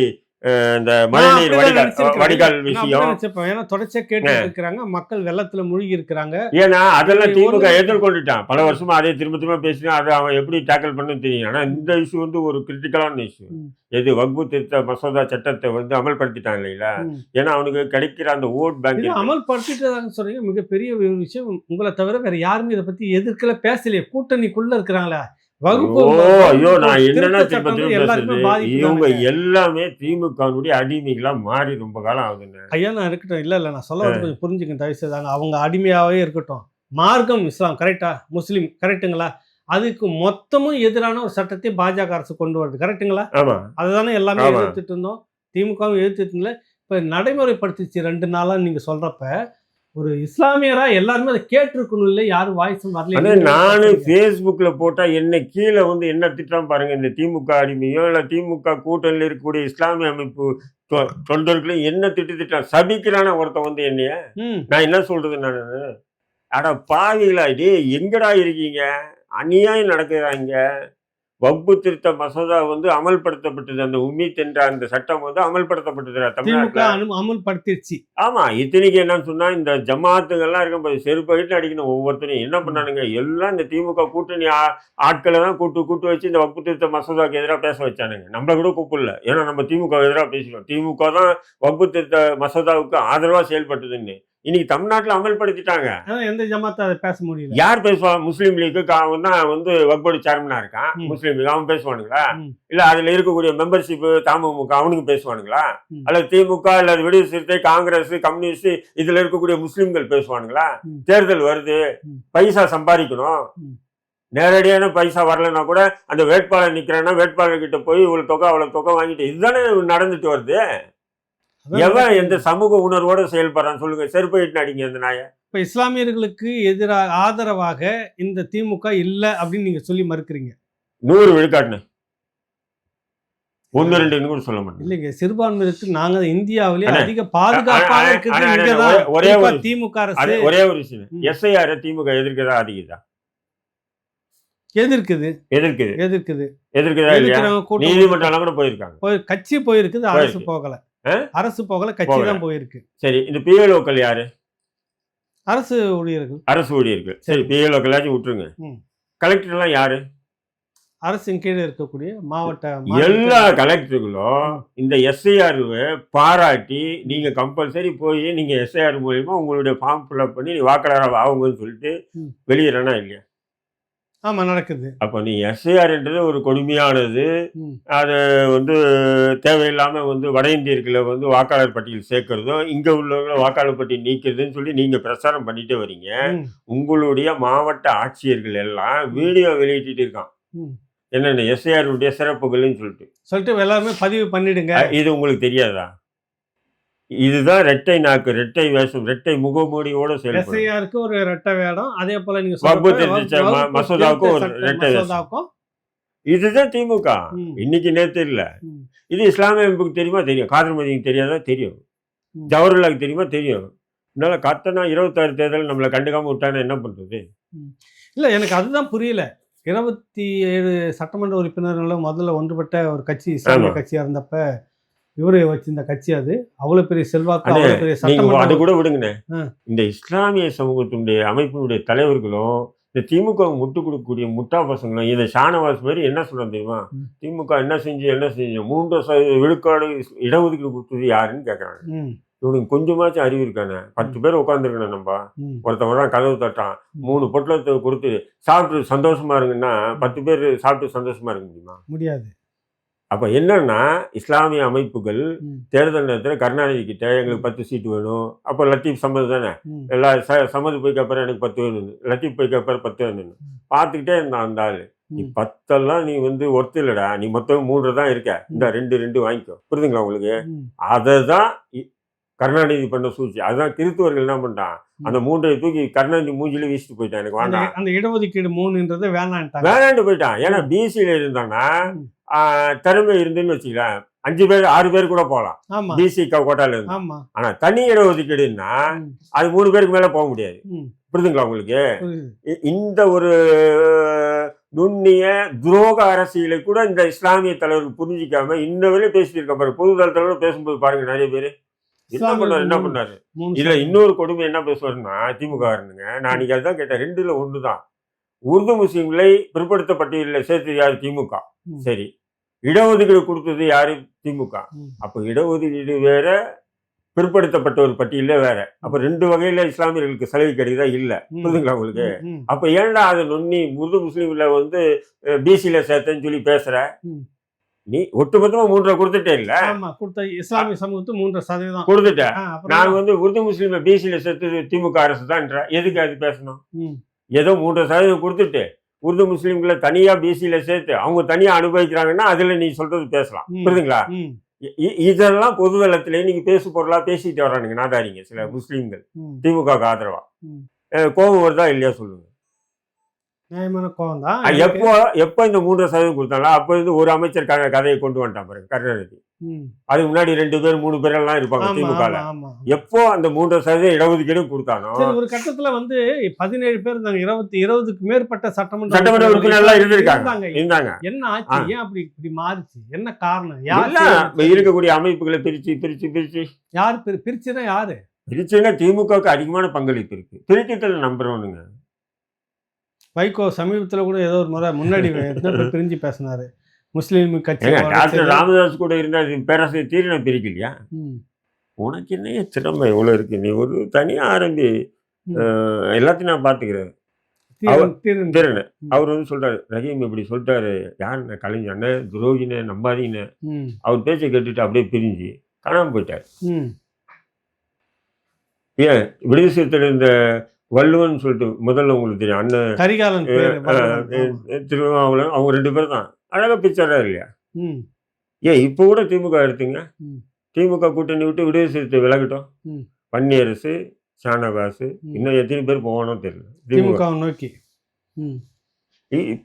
இந்த நான் மழைநீர் அப்படிதான் நினைச்சிருக்கிறேன். வடிகால் நான் அப்படிதான் விஷயம். நினைச்சிருப்பேன். ஏன்னா தொடர்ச்சியா கேட்டுட்டு இருக்கிறாங்க. மக்கள் வெள்ளத்துல மூழ்கி இருக்கிறாங்க. ஏன்னா அதெல்லாம் இது திமுக ஒண்ணுமே எதிர்கொண்டுட்டான். பல வருஷமா அதே திரும்ப திரும்ப பேசினா அதை அவன் எப்படி டேக்கிள் பண்ண தெரியும். ஆனா இந்த இஷ்யூ வந்து ஒரு கிரிட்டிக்கலான இஷ்யூ. ம். எது வக்பு திருத்த மசோதா சட்டத்தை வந்து அமல்படுத்திட்டான் இல்லைங்களா? ம். ஏன்னா அவனுக்கு கிடைக்கிற அந்த ஓட் பேங்க் இது அமல்படுத்திட்டதாங்க சொல்றீங்க. மிகப்பெரிய ஒரு விஷயம். உங்களை தவிர வேற யாருமே இதை பத்தி எதிர்க்கல, பேசலையே. கூட்டணிக்குள்ள இருக்கிறாங்களா? வகுப்பு ஐயோ நான் என்னன்னா திருத்த திரும்ப சட்டம் திரும்ப எல்லாருக்குமே பேசுறது, பாதிப்பு இவங்க தானே. எல்லாமே திமுகவுடைய அடிமைகளா மாறி ரொம்ப காலம் ஆகுதுங்க. ஐயா நான் இருக்கட்டும். இல்ல நான் சொல்ல வந்து கொஞ்சம் புரிஞ்சுக்கங்க தயவு செய்து. அவங்க அடிமையாவே இருக்கட்டும். மார்க்கம் இஸ்லாம் கரெக்டா? முஸ்லீம் கரெக்ட்டுங்களா? அதுக்கு மொத்தமும் எதிரான ஒரு சட்டத்தை பாஜக அரசு கொண்டு வருது கரெக்ட்டுங்களா? ஆமா அதுதானே எல்லாமே ஆமா. எதிர்த்துட்டு இருந்தோம். திமுகவும் எதிர்த்துட்டு இருந்தல. இப்ப நடைமுறைப்படுத்திச்சு 2 நாளா நீங்க சொல்றப்ப, ஒரு இஸ்லாமியரா எல்லாருமே அதை கேட்டிருக்கணும் இல்ல? யாரும் வாய்ஸும் ஆனா வரல. நானு Facebookல போட்டா என்ன கீழே வந்து என்ன திட்டம் பாருங்க. இந்த திமுக அடிமையோ இல்ல திமுக கூட்டணியில் இருக்கக்கூடிய இஸ்லாமிய அமைப்பு தொண்டர்களும் என்ன திட்டம் சபிக்கிறான ஒருத்தன் வந்து என்னைய. ம். நான் என்ன சொல்றது நானு, அட பாவிகளா டேய் எங்கடா இருக்கீங்க? அநியாயம் நடக்குறாங்க. வக்பு திருத்த மசோதா வந்து அமல்படுத்தப்பட்டது. அந்த உம்மீத் என்ற அந்த சட்டம் வந்து அமல்படுத்தப்பட்டது திமுக தமிழ்நாட்டுல. அமுல்படுத்திருச்சு. ஆமா. இத்தனைக்கு என்னன்னு சொன்னா, இந்த ஜமாத்துகள்லாம் இருக்கும்போது செருப்படிட்டு அடிக்கணும் ஒவ்வொருத்தரையும். என்ன பண்ணானுங்க, எல்லாம் இந்த திமுக கூட்டணி ஆட்களை தான் கூட்டு வச்சு இந்த வக்பு திருத்த மசோதாவுக்கு எதிரா பேச வச்சானுங்க. நம்மள கூட கூப்பிடல. ஏன்னா நம்ம திமுக எதிரா பேசிட்டோம். திமுக தான் வக்பு திருத்த மசோதாவுக்கு ஆதரவா செயல்பட்டதுன்னு. இன்னைக்கு தமிழ்நாட்டுல அமல்படுத்திட்டாங்க. ஆனா எந்த ஜமாத்தும் அதை பேச முடியல. யார் பேசுவா? முஸ்லீம் லீக்கு அவன் தான் வந்து வக்போர்டு சேர்மனா இருக்கான். ம். முஸ்லீம் லீக் அவன் பேசுவானுங்களா? ம். இல்ல அதுல இருக்கக்கூடிய மெம்பர்ஷிப் தமுக அவனுக்கு பேசுவானுங்களா? ம். அல்லது திமுக இல்ல விடுதலை சிறுத்தை காங்கிரஸ் கம்யூனிஸ்ட் இதுல இருக்கக்கூடிய முஸ்லிம்கள் பேசுவானுங்களா? ம். தேர்தல் வருது, ம். பைசா சம்பாதிக்கணும். ம். நேரடியான பைசா வரலன்னா கூட அந்த வேட்பாளர் நிக்கிறான்னா வேட்பாளர் கிட்ட போய் இவ்வளவு தொகை அவ்வளவு தொகை வாங்கிட்டு இதுதானே நடந்துட்டு வருது. அதான் எவன் எந்த சமூக உணர்வோட செயல்படுறான்னு சொல்லுங்க. செருப்பையிட்டு அடிங்க அந்த நாயை. இப்ப இஸ்லாமியர்களுக்கு எதிராக ஆதரவாக இந்த திமுக இல்ல அப்படின்னு நீங்க சொல்லி மறுக்கிறீங்க. 100 விழுக்காட்டுன்னு 1 2 கூட சொல்ல மாட்டேன். இல்லைங்க, சிறுபான்மையினருக்கு நாங்க இந்தியாவிலே அண்ணே, அதிக பாதுகாப்பாக அண்ணே, இருக்குது அண்ணே, இங்கதான். ஒரே குறிப்பா ஒரு- திமுக அது அரசு ஒரே ஒரு விஷயம். ம். SIR திமுக எதிர்க்கதா அதிகதா? எதிர்க்குது எதிர்க்குது. எதிர்க்குது எதிர்க்குதா இல்லையா? எதிர்க்கிறவங்க கூட்டம் நீதிமன்றம் கூட போயிருக்காங்க. கட்சி போயிருக்குது, அரசு போயிருக்கு. போகல. ஆ? அரசு போகல, கட்சி போகல. தான் போயிருக்கு. சரி, இந்த PLOக்கள் யாரு? அரசு ஊழியர்கள். அரசு ஊழியர்கள். சரி, PLOக்களாச்சும் விட்டுருங்க. ம். கலெக்டர் எல்லாம் யாரு? அரசின் கீழே இருக்கக்கூடிய மாவட்ட எல்லா கலெக்டர்களும் இந்த SIR பாராட்டி நீங்க கம்பல்சரி போய் நீங்க SIR மூலியமா உங்களுடைய ஃபார்ம் ஃபில்அப் பண்ணி வாக்காளராக ஆகுங்கன்னு சொல்லிட்டு ம். வெளியிடறனா இல்லையா? ஆமா நடக்குது. அப்ப நீ SIRன்றது ஒரு கொடுமையானது. ம். அது வந்து தேவையில்லாம வந்து வட இந்தியர்களை வந்து வாக்காளர் பட்டியல் சேர்க்கிறதும் இங்க உள்ளவங்களை வாக்காளர் பட்டியல் நீக்கிறதுன்னு சொல்லி நீங்க பிரச்சாரம் பண்ணிட்டே வரீங்க. ம். உங்களுடைய மாவட்ட ஆட்சியர்கள் எல்லாம் வீடியோ வெளியிட்டு இருக்கான். ம். என்னென்ன SIR உடைய சிறப்புகள்னு சொல்லிட்டு எல்லாருமே பதிவு பண்ணிடுங்க. இது உங்களுக்கு தெரியாதா? இதுதான் ரெட்டை நாக்கு, ரெட்டை வேஷம், ரெட்டை முகமூடியோட செயல்படும். SIRக்கு ஒரு ரெட்டை வேடம், அதே போல நீங்க வக்பு சொல்ற திருத்த மசோதாவுக்கும் ஒரு ரெட்டை வேஷம். மசோதாவுக்கும் இதுதான் திமுக. ம். இன்னைக்கு நேத்து இல்ல. ம். இது இஸ்லாமிய அமைப்புக்கு தெரியுமா? தெரியும். காதர் மதிக்கு தெரியாதா? தெரியும். ம். ஜவஹர்லாலுக்கு தெரியுமா? தெரியும். இதனால கத்தனா 26 தேர்தல் நம்மளை கண்டுக்காம விட்டானா என்ன பண்றது? இல்ல எனக்கு அதுதான் புரியல. 27 சட்டமன்ற உறுப்பினர்களும் முதல்ல ஒன்றுபட்ட ஒரு கட்சி, இஸ்லாமிய ஆமா. கட்சியா இருந்தப்ப இவரு வச்சிருந்த கட்சி அது. அவ்வளவு பெரிய செல்வாக்கு, அண்ணே, அவ்வளவு பெரிய நீங்க அது சட்டமன்ற கூட விடுங்கண்ணே. ஆ. இந்த இஸ்லாமிய சமூகத்தினுடைய அமைப்பினுடைய தலைவர்களும் இந்த திமுக முட்டு கொடுக்கக்கூடிய முட்டா பசங்களும் இந்த ஷானவாஸ் மாதிரி என்ன சொல்றாங்க தெரியுமா? ம். திமுக என்ன செஞ்சு 3% விழுக்காடு இடஒதுக்கீடு கொடுத்தது யாருன்னு கேட்கறாங்க. ம். இவனுக்கு கொஞ்சமாச்சும் அறிவு இருக்கானே. 10 பேர் உட்காந்துருக்கணும். நம்ம ம். ஒருத்தன் வரான், கதவு தட்டான், 3 பொட்டலத்தை கொடுத்து சாப்பிட்டு சந்தோஷமா இருங்கன்னா 10 பேர் சாப்பிட்டு சந்தோஷமா இருக்க முடியுமா? முடியாது. அப்ப என்னன்னா இஸ்லாமிய அமைப்புகள் ம். தேர்தல் நேரத்தில் கருணாநிதி கிட்ட எங்களுக்கு 10 சீட்டு வேணும். அப்போ லத்தீப் சம்மது தானே, ம். எல்லா சம்மது போய் கேட்பாரு எனக்கு 10 வேணும்னு, லத்தீப் போய் கேட்பாரு 10 வேணும்னு. பார்த்துக்கிட்டே இருந்தான் அந்த ஆளு. நீ ம். 10 நீ வந்து ஒர்த்து இல்லடா, நீ மொத்தம் 3 தான் இருக்க, இந்த 2 வாங்கிக்கோ. புரியுதுங்களா உங்களுக்கு? ம். அதை தான் கருணாநிதி பண்ண சூழ்ச்சி. அதுதான் கிறிஸ்துவர்கள் என்ன பண்ணிட்டான், அந்த 3 தூக்கி கருணாநிதி மூஞ்சில வீசிட்டு போயிட்டான். எனக்கு வேண்டாம், அந்த இடஒதுக்கீடு 3ன்றது வேணான்ட்டாங்க. வேணாண்டு போயிட்டான். ஏன்னா பிசியில இருந்தான்னா ம். திறமை இருந்துன்னு வச்சுக்கலாம் 5 பேர் 6 பேர் கூட போகலாம் ஆமா. பிசி கோட்டால இருந்து. ஆமா. ஆனா தனி இடஒதுக்கீடுன்னா ம். அது 3 பேருக்கு மேல போக முடியாது. ம். புரியுதுங்களா உங்களுக்கு? புரியுது. இந்த ஒரு நுண்ணிய துரோக அரசியலை கூட இந்த இஸ்லாமிய தலைவர்கள் புரிஞ்சிக்காம இன்ன வரையும் பேசிட்டு இருக்க பாரு. பொது தளத்தோட பேசும்போது பாருங்க நிறைய பேர் என்ன பண்ணாரு. இதுல இன்னொரு கொடுமை என்ன பேசுவாருன்னா திமுக நான் அன்னைக்கு அதுதான் கேட்டேன். 2ல் 1 தான். உருது முஸ்லீம்களை பிற்படுத்தப்பட்டியலில் சேர்த்தது யாரு? திமுக. சரி, இடஒதுக்கீடு கொடுத்தது யாரு? திமுக. அப்ப இடஒதுக்கீடு வேற, பிற்படுத்தப்பட்ட ஒரு பட்டியல வேற. அப்ப 2 வகையில இஸ்லாமியர்களுக்கு சலுகை கிடைக்குதா? இல்ல. புரியுதுங்களா உங்களுக்கு? அப்ப ஏன்டா அதை நொன்னி உருது முஸ்லீம்ல வந்து பிசியில சேர்த்தேன்னு சொல்லி பேசுற? நீ ஒட்டுமொத்தமா 3 கொடுத்துட்டே இல்ல? இஸ்லாமிய சமூகத்துக்கு 3% கொடுத்துட்ட. நான் வந்து உருது முஸ்லீம்ல பிசியில சேர்த்து திமுக அரசு தான். எதுக்கு அது பேசணும்? ஏதோ 3% கொடுத்துட்டு உருது முஸ்லீம்களை தனியா பிசியில சேர்த்து அவங்க தனியா அனுபவிக்கிறாங்கன்னா அதுல நீ சொல்றது பேசலாம். புரியுதுங்களா? இதெல்லாம் பொது தளத்திலே நீங்க பேசு பொருளா பேசிட்டு வர்றானுங்க நாதாரிங்க சில முஸ்லீம்கள் திமுக ஆதரவா. கோபம் வருதா இல்லையா சொல்லுங்க. நியாயமான கோபம் தான். எப்போ இந்த 3% கொடுத்தாங்களா அப்போ இருந்து ஒரு அமைச்சர் கதையை கொண்டு வந்துட்டான் பாருங்க, கருணாநிதி. அதுக்கு முன்னாடி 2 பேர் 3 பேர் எல்லாம் இருப்பாங்க திமுக. எப்போ அந்த 3% இடஒதுக்கீடு கொடுத்தானோ ஒரு கட்டத்துல வந்து 17 பேர் இருந்தாங்க. 20க்கு மேற்பட்ட சட்டமன்ற உறுப்பினர் எல்லாம் இருந்தாங்க. என்ன ஆச்சு? ஏன் அப்படி இப்படி மாறிச்சு? என்ன காரணம்? இருக்கக்கூடிய அமைப்புகளை பிரிச்சு யாரு பிரிச்சுன்னா யாரு பிரிச்சுன்னா திமுகவுக்கு அதிகமான பங்களிப்பு இருக்கு. பிரிக்கத்தில் நம்பர் 1ங்க. வைகோ சமீபத்துல கூட ஏதோ ஒரு முறை முன்னாடி பிரிஞ்சு பேசினாரு. முஸ்லீம் கட்சி டாக்டர் ராமதாஸ் கூட இருந்தா பேராசிரியர் தீரனை பிரிக்கலையா? உனக்கு என்ன சிரமம் எவ்வளவு இருக்கு? நீ ஒரு தனியா ஆரம்பி, எல்லாத்தையும் நான் பாத்துக்கிறேன். தீரன் அவர் வந்து சொல்றாரு, ரஹீம் இப்படி சொல்லிட்டாரு, யாருன்னு கலைஞர் துரோகின நம்பாதீங்க. அவர் பேச்சை கேட்டுட்டு அப்படியே பிரிஞ்சு காணாம போயிட்டார். ஏன் விடுதலை சிறுத்தைகள் இந்த வள்ளுவன் சொல்லிட்டு முதல்ல உங்களுக்கு தெரியும் அண்ணன் கரிகாலன் திருமாவளவன், அவங்க 2 பேர் தான் அழகா பிச்சாரா இல்லையா? ஏன் இப்போ கூட திமுக எடுத்துங்க, திமுக கூட்டணி விட்டு விடுதலை சிறுத்தை விலகட்டும், பன்னீரசு ஷானவாசு இன்னும் எத்தனை பேர் போவானோ தெரியல திமுக நோக்கி.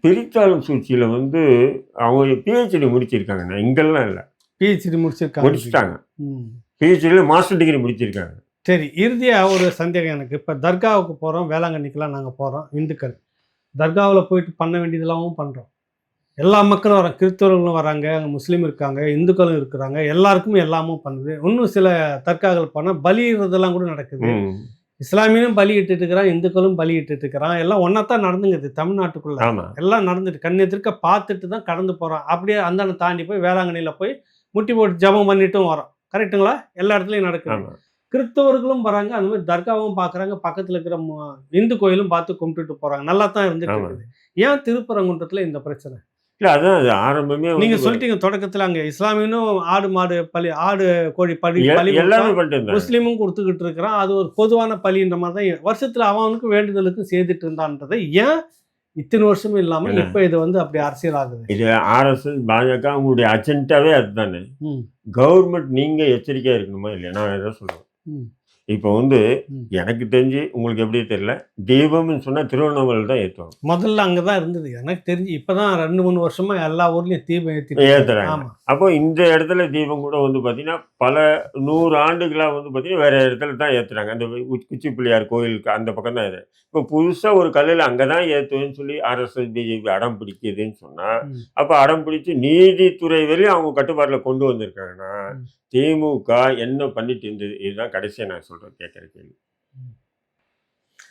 பிரித்தாளும் சூழ்ச்சியில வந்து அவங்க பிஹெச்டி முடிச்சிருக்காங்க. இங்கெல்லாம் இல்லை, பிஹெச்டி முடிச்சுட்டாங்க. பிஹெச்டியில் மாஸ்டர் டிகிரி முடிச்சிருக்காங்க. சரி, இறுதியாக ஒரு சந்தேகம் எனக்கு. இப்போ தர்காவுக்கு போகிறோம், வேளாங்கண்ணிக்கெலாம் நாங்கள் போகிறோம். இந்துக்கள் தர்காவில் போயிட்டு பண்ண வேண்டியதெல்லாம் பண்ணுறோம். எல்லா மக்களும் வராங்க, கிறிஸ்தவர்களும் வராங்க, அங்கே முஸ்லீம் இருக்காங்க, இந்துக்களும் இருக்கிறாங்க, எல்லாருக்குமே எல்லாமும் பண்ணுது. இன்னும் சில தர்காக்கள் போனால் பலியிடுறதெல்லாம் கூட நடக்குது. இஸ்லாமியனும் பலி இட்டுட்டு இருக்கிறான், இந்துக்களும் பலி இட்டுட்டு இருக்கிறான். எல்லாம் ஒன்றா தான் நடந்துங்குது தமிழ்நாட்டுக்குள்ள. எல்லாம் நடந்துட்டு கண்ணெதிர்க்க பார்த்துட்டு தான் கடந்து போகிறோம். அப்படியே அந்தாண்ட தாண்டி போய் வேளாங்கண்ணியில் போய் முட்டி போட்டு ஜபம் பண்ணிட்டும் வரோம். கரெக்டுங்களா? எல்லா இடத்துலையும் நடக்குது. கிறிஸ்தவர்களும் வராங்க, அந்த மாதிரி தர்காவும் பார்க்குறாங்க, பக்கத்தில் இருக்கிற இந்து கோயிலும் பார்த்து கும்பிட்டுட்டு போகிறாங்க. நல்லா தான் இருந்துட்டு இருக்குது. ஏன் திருப்பரங்குன்றத்தில் இந்த பிரச்சனை? இல்லை, அதான் அது ஆரம்பமே. நீங்கள் சொல்லிட்டீங்க தொடக்கத்தில், அங்கே இஸ்லாமியனும் ஆடு மாடு பலி, ஆடு கோழி பலி எல்லாமே பண்ணிட்டு, முஸ்லீமும் கொடுத்துக்கிட்டு இருக்கிறான். அது ஒரு பொதுவான பலின்ற மாதிரி தான் வருஷத்தில் அவனுக்கு வேண்டுதலுக்கும் செய்துட்டு இருந்தான்றதை ஏன் இத்தனை வருஷமும் இல்லாமல் இப்போ இது வந்து அப்படி அரசியல் ஆகுது? இது RSS பாஜக அவங்களுடைய அஜெண்டாவே அதுதானே. கவர்மெண்ட் நீங்கள் எச்சரிக்கையாக இருக்கணுமா இல்லையா? நான் எதை சொல்லுவேன், இப்போ வந்து எனக்கு தெரிஞ்சு, உங்களுக்கு எப்படி தெரியல, தீபம்னு சொன்னா திருவண்ணாமலை தான் ஏற்றுவாங்க. முதல்ல அங்கதான் இருந்தது எனக்கு தெரிஞ்சு. இப்பதான் 2-3 வருஷமா எல்லா ஊர்லயும் தீபம் ஏற்றுறாங்க. அப்போ இந்த இடத்துல தீபம் கூட வந்து பார்த்தீங்கன்னா பல 100 ஆண்டுகளாக வந்து பார்த்தீங்கன்னா வேற இடத்துல தான் ஏற்றுறாங்க. அந்த உச்சி பிள்ளையார் கோயிலுக்கு அந்த பக்கம் தான் இது. இப்போ புதுசாக ஒரு கல்லில் அங்கே தான் ஏற்றுவேன்னு சொல்லி RSS பிஜேபி அடம் பிடிக்குதுன்னு சொன்னால், அப்போ அடம் பிடிச்சி நீதித்துறை வரையும் அவங்க கட்டுப்பாட்டில் கொண்டு வந்திருக்காங்கன்னா திமுக என்ன பண்ணிட்டு இருந்தது? இதுதான் கடைசியாக நான் சொல்கிறேன், கேட்குற கேள்வி.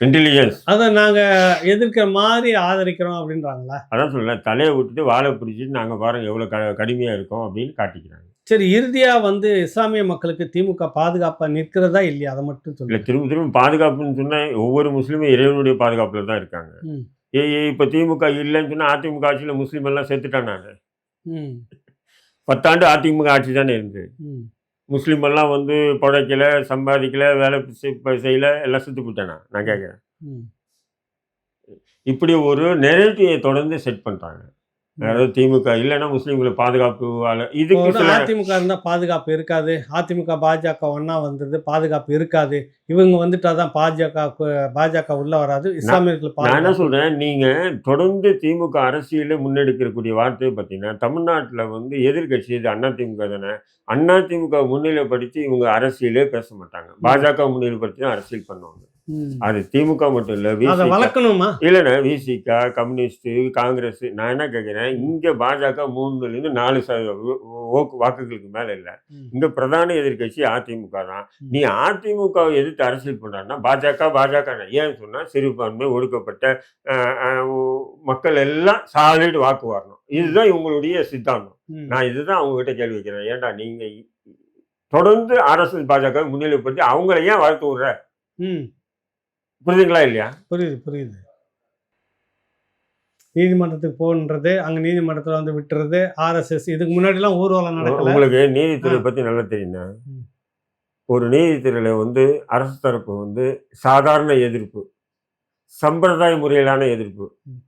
இன்டெலிஜென்ஸ் அதை நாங்கள் எதிர்க்கிற மாதிரி ஆதரிக்கிறோம் அப்படின்றாங்களா? அதான் சொல்லலாம், தலையை விட்டுட்டு வாழை பிடிச்சிட்டு நாங்கள் பாருங்கள் எவ்வளோ கடுமையாக இருக்கோம் அப்படின்னு காட்டிக்கிறாங்க. சரி, இறுதியாக வந்து இஸ்லாமிய மக்களுக்கு திமுக பாதுகாப்பாக நிற்கிறதா இல்லையா? அதை மட்டும் சொல்லி. இல்லை, திரும்ப பாதுகாப்புன்னு சொன்னால் ஒவ்வொரு முஸ்லீமும் இறைவனுடைய பாதுகாப்பில் தான் இருக்காங்க. இப்போ திமுக இல்லைன்னு சொன்னால் அதிமுக ஆட்சியில் முஸ்லீம் எல்லாம் சேர்த்துட்டான். நான் 10 ஆண்டு அதிமுக ஆட்சி தானே இருந்து, முஸ்லீம் எல்லாம் வந்து புழைக்கல, சம்பாதிக்கல, வேலை செய்யல, எல்லாம் சுத்து போட்டானா? நான் கேட்குறேன். இப்படி ஒரு நெரேட்டிவை தொடர்ந்து செட் பண்ணுறாங்க. அதாவது திமுக இல்லைன்னா முஸ்லீம்களை பாதுகாப்பு. இதுக்கு அதிமுக இருந்தால் பாதுகாப்பு இருக்காது, அதிமுக பாஜக ஒன்றா வந்துடுது, பாதுகாப்பு இருக்காது, இவங்க வந்துட்டாதான் பாஜக உள்ள வராது, இஸ்லாமியர்கள். நான் என்ன சொல்கிறேன், நீங்கள் தொடர்ந்து திமுக அரசியலை முன்னெடுக்கக்கூடிய வார்த்தையை பார்த்தீங்கன்னா தமிழ்நாட்டில் வந்து எதிர்கட்சி இது அதிமுக தானே. அதிமுக முன்னிலைப்படுத்தி இவங்க அரசியலே பேச மாட்டாங்க, பாஜக முன்னிலைப்படுத்தி தான் அரசியல் பண்ணுவாங்க. அது திமுக மட்டும் இல்லை, அதை வளர்க்கணுமா? இல்லைண்ணா, விசிக, கம்யூனிஸ்ட், காங்கிரஸ். நான் என்ன கேட்குறேன், இங்கே பாஜக 3லேருந்து 4% வாக்குகளுக்கு மேலே இல்லை. இங்கே பிரதான எதிர்கட்சி அதிமுக தான். நீ அதிமுகவை எதிர்த்து அரசியல் பண்ணுறான்னா பாஜக ஏன்னு சொன்னால் சிறுபான்மை ஒடுக்கப்பட்ட மக்கள் எல்லாம் சாலிட் வாக்கு வரணும். இதுதான் இவங்களுடைய சித்தாந்தம். நான் இதுதான் அவங்ககிட்ட கேள்வி வைக்கிறேன். ஏன்டா நீங்கள் தொடர்ந்து RSS பாஜக முன்னிலைப்படுத்தி அவங்கள ஏன் வளர்த்து விடுற? புரியுதுங்களா இல்லையா? புரியுது. நீதிமன்றத்துக்கு போன்றது, அங்க நீதிமன்றத்துல வந்து விட்டுறது, RSS இதுக்கு முன்னாடி எல்லாம் ஊர்வலம் நடக்கல. உங்களுக்கு நீதித்துறை பத்தி நல்லா தெரியும்னா, ஒரு நீதித்துறையில வந்து அரசு தரப்பு வந்து சாதாரண எதிர்ப்பு, சம்பிரதாய முறையிலான எதிர்ப்பு,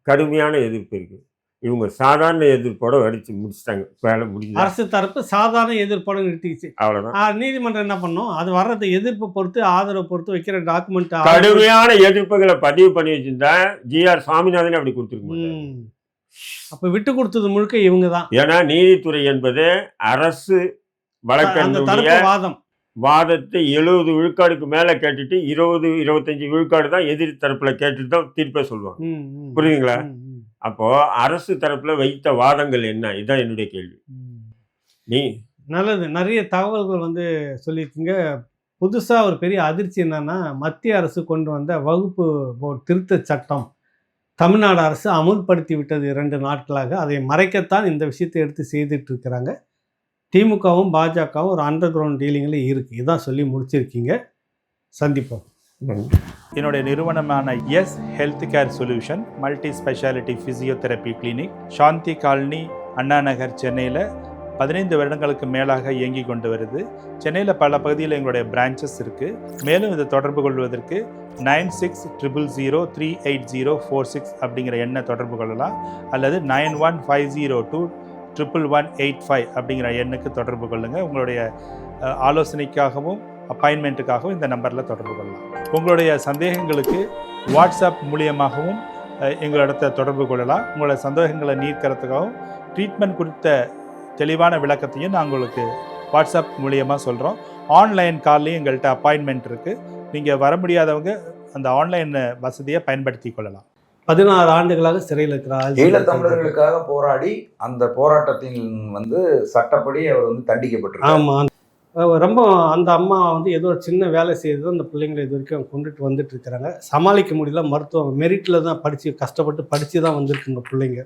கடுமையான எதிர்ப்பு இருக்கு. இவங்க சாதாரண எதிர்ப்போட அடிச்சு முடிச்சிட்டாங்க. வேலை முடிஞ்சு அரசு தரப்பு சாதாரண எதிர்ப்போட நிறுத்திச்சு. அவ்வளவுதான். நீதிமன்றம் என்ன பண்ணும், அது வர்றது எதிர்ப்பு பொறுத்து, ஆதரவு பொறுத்து வைக்கிற டாக்குமெண்ட். கடுமையான எதிர்ப்புகளை பதிவு பண்ணி வச்சிருந்தா GR சாமிநாதன் அப்படி கொடுத்துருக்க. அப்ப விட்டு கொடுத்தது முழுக்க இவங்க தான். ஏன்னா நீதித்துறை என்பது அரசு வழக்கறிஞருடைய வாதத்தை 70 விழுக்காடுக்கு மேல கேட்டுட்டு 20-25 விழுக்காடு தான் எதிர் தரப்புல கேட்டுட்டு தான் தீர்ப்பே சொல்லுவாங்க. புரியுதுங்களா? அப்போ அரசு தரப்புல வைத்த வாதங்கள் என்ன? இதுதான் என்னுடைய கேள்வி. நீ நல்லது, நிறைய தகவல்கள் வந்து சொல்லியிருக்கீங்க. புதுசா ஒரு பெரிய அதிர்ச்சி என்னன்னா, மத்திய அரசு கொண்டு வந்த வகுப்பு போர்டு திருத்த சட்டம் தமிழ்நாடு அரசு அமுல்படுத்தி விட்டது 2 நாட்களாக. அதை மறைக்கத்தான் இந்த விஷயத்தை எடுத்து செய்துட்டு இருக்கிறாங்க. திமுகவும் பாஜகவும் ஒரு அண்டர் கிரவுண்ட் டீலிங்கில் இருக்குது. இதான் சொல்லி முடிச்சிருக்கீங்க. சந்திப்போம். என்னுடைய நிறுவனமான S health care solution multi speciality physiotherapy clinic Shanthi colony, Anna Nagar, சென்னையில் 15 வருடங்களுக்கு மேலாக இயங்கி கொண்டு வருது. சென்னையில் பல பகுதியில் எங்களுடைய பிரான்ச்சஸ் இருக்குது. மேலும் இதை தொடர்பு கொள்வதற்கு 9600038046 அப்படிங்கிற எண்ணை தொடர்பு கொள்ளலாம். அல்லது 9150211185 அப்படிங்கிற எண்ணுக்கு தொடர்பு கொள்ளுங்கள். உங்களுடைய ஆலோசனைக்காகவும் அப்பாயின்மெண்ட்டுக்காகவும் இந்த நம்பரில் தொடர்பு கொள்ளலாம். உங்களுடைய சந்தேகங்களுக்கு வாட்ஸ்அப் மூலியமாகவும் எங்களிடத்தை தொடர்பு கொள்ளலாம். உங்களுடைய சந்தேகங்களை நீக்கிறதுக்காகவும் ட்ரீட்மெண்ட் குறித்த தெளிவான விளக்கத்தையும் நான் உங்களுக்கு வாட்ஸ்அப் மூலியமாக சொல்கிறோம். ஆன்லைன் கால்லையும் எங்கள்கிட்ட அப்பாயின்மெண்ட் இருக்குது. நீங்கள் வர முடியாதவங்க அந்த ஆன்லைன் வசதியை பயன்படுத்தி கொள்ளலாம். 16 ஆண்டுகளாக சிறையில் இருக்கிறார். ஈழத்தமிழர்களுக்காக போராடி அந்த போராட்டத்தின் வந்து சட்டப்படி அவர் வந்து தண்டிக்கப்பட்டிருக்கார். ஆமாம், ரொம்ப அந்த அம்மா வந்து ஏதோ ஒரு சின்ன வேலை செய்து அந்த பிள்ளைங்களை இது வரைக்கும் கொண்டுட்டு வந்துட்டு இருக்கிறாங்க. சமாளிக்க முடியல. மருத்துவம் மெரிட்டில் தான் கஷ்டப்பட்டு படித்து தான் வந்திருக்குங்க பிள்ளைங்க.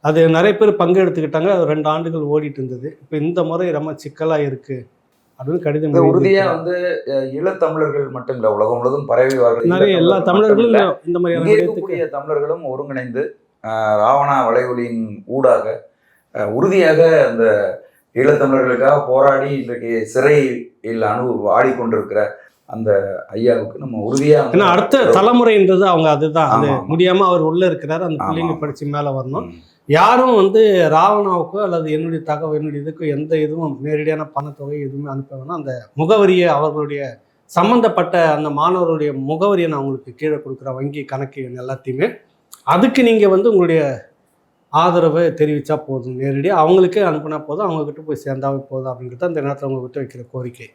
அது நிறைய பேர் பங்கெடுத்துக்கிட்டாங்க. அது 2 ஆண்டுகள் ஓடிட்டு இருந்தது. இப்போ இந்த முறை ரொம்ப சிக்கலாக இருக்குது அப்படின்னு கடிதம் உறுதியாக வந்து ஈழத்தமிழர்கள் மட்டும் இல்லை, உலகம் முழுவதும் பரவி நிறைய எல்லா தமிழர்களும் இந்த மாதிரி இருக்கக்கூடிய தமிழர்களும் ஒருங்கிணைந்து ராவணா வலையொலியின் ஊடாக உறுதியாக அந்த ஈழத்தமிழர்களுக்காக போராடி இன்றைக்கு சிறையில் ஆடிக்கொண்டிருக்கிற அந்த ஐயாவுக்கு நம்ம உறுதியாக, ஏன்னா அடுத்த தலைமுறைன்றது அவங்க அதுதான். அது முடியாமல் அவர் உள்ளே இருக்கிறாரு. அந்த பிள்ளைங்க படித்து மேலே வரணும். யாரும் வந்து ராவணாவுக்கோ அல்லது என்னுடைய இதுக்கோ எந்த இதுவும் நேரடியான பணத்தொகை எதுவுமே அனுப்ப வேணாம். அந்த முகவரியை, அவர்களுடைய சம்மந்தப்பட்ட அந்த மாணவருடைய முகவரியை நான் உங்களுக்கு கீழே கொடுக்குற வங்கி கணக்கு எல்லாத்தையுமே, அதுக்கு நீங்கள் வந்து உங்களுடைய ஆதரவை தெரிவித்தா போதும். நேரடியாக அவங்களுக்கே அனுப்புனா போதும், அவங்கக்கிட்ட போய் சேர்ந்தாவே போதும் அப்படிங்கிறது அந்த நேரத்தில் அவங்கக்கிட்ட வைக்கிற கோரிக்கை.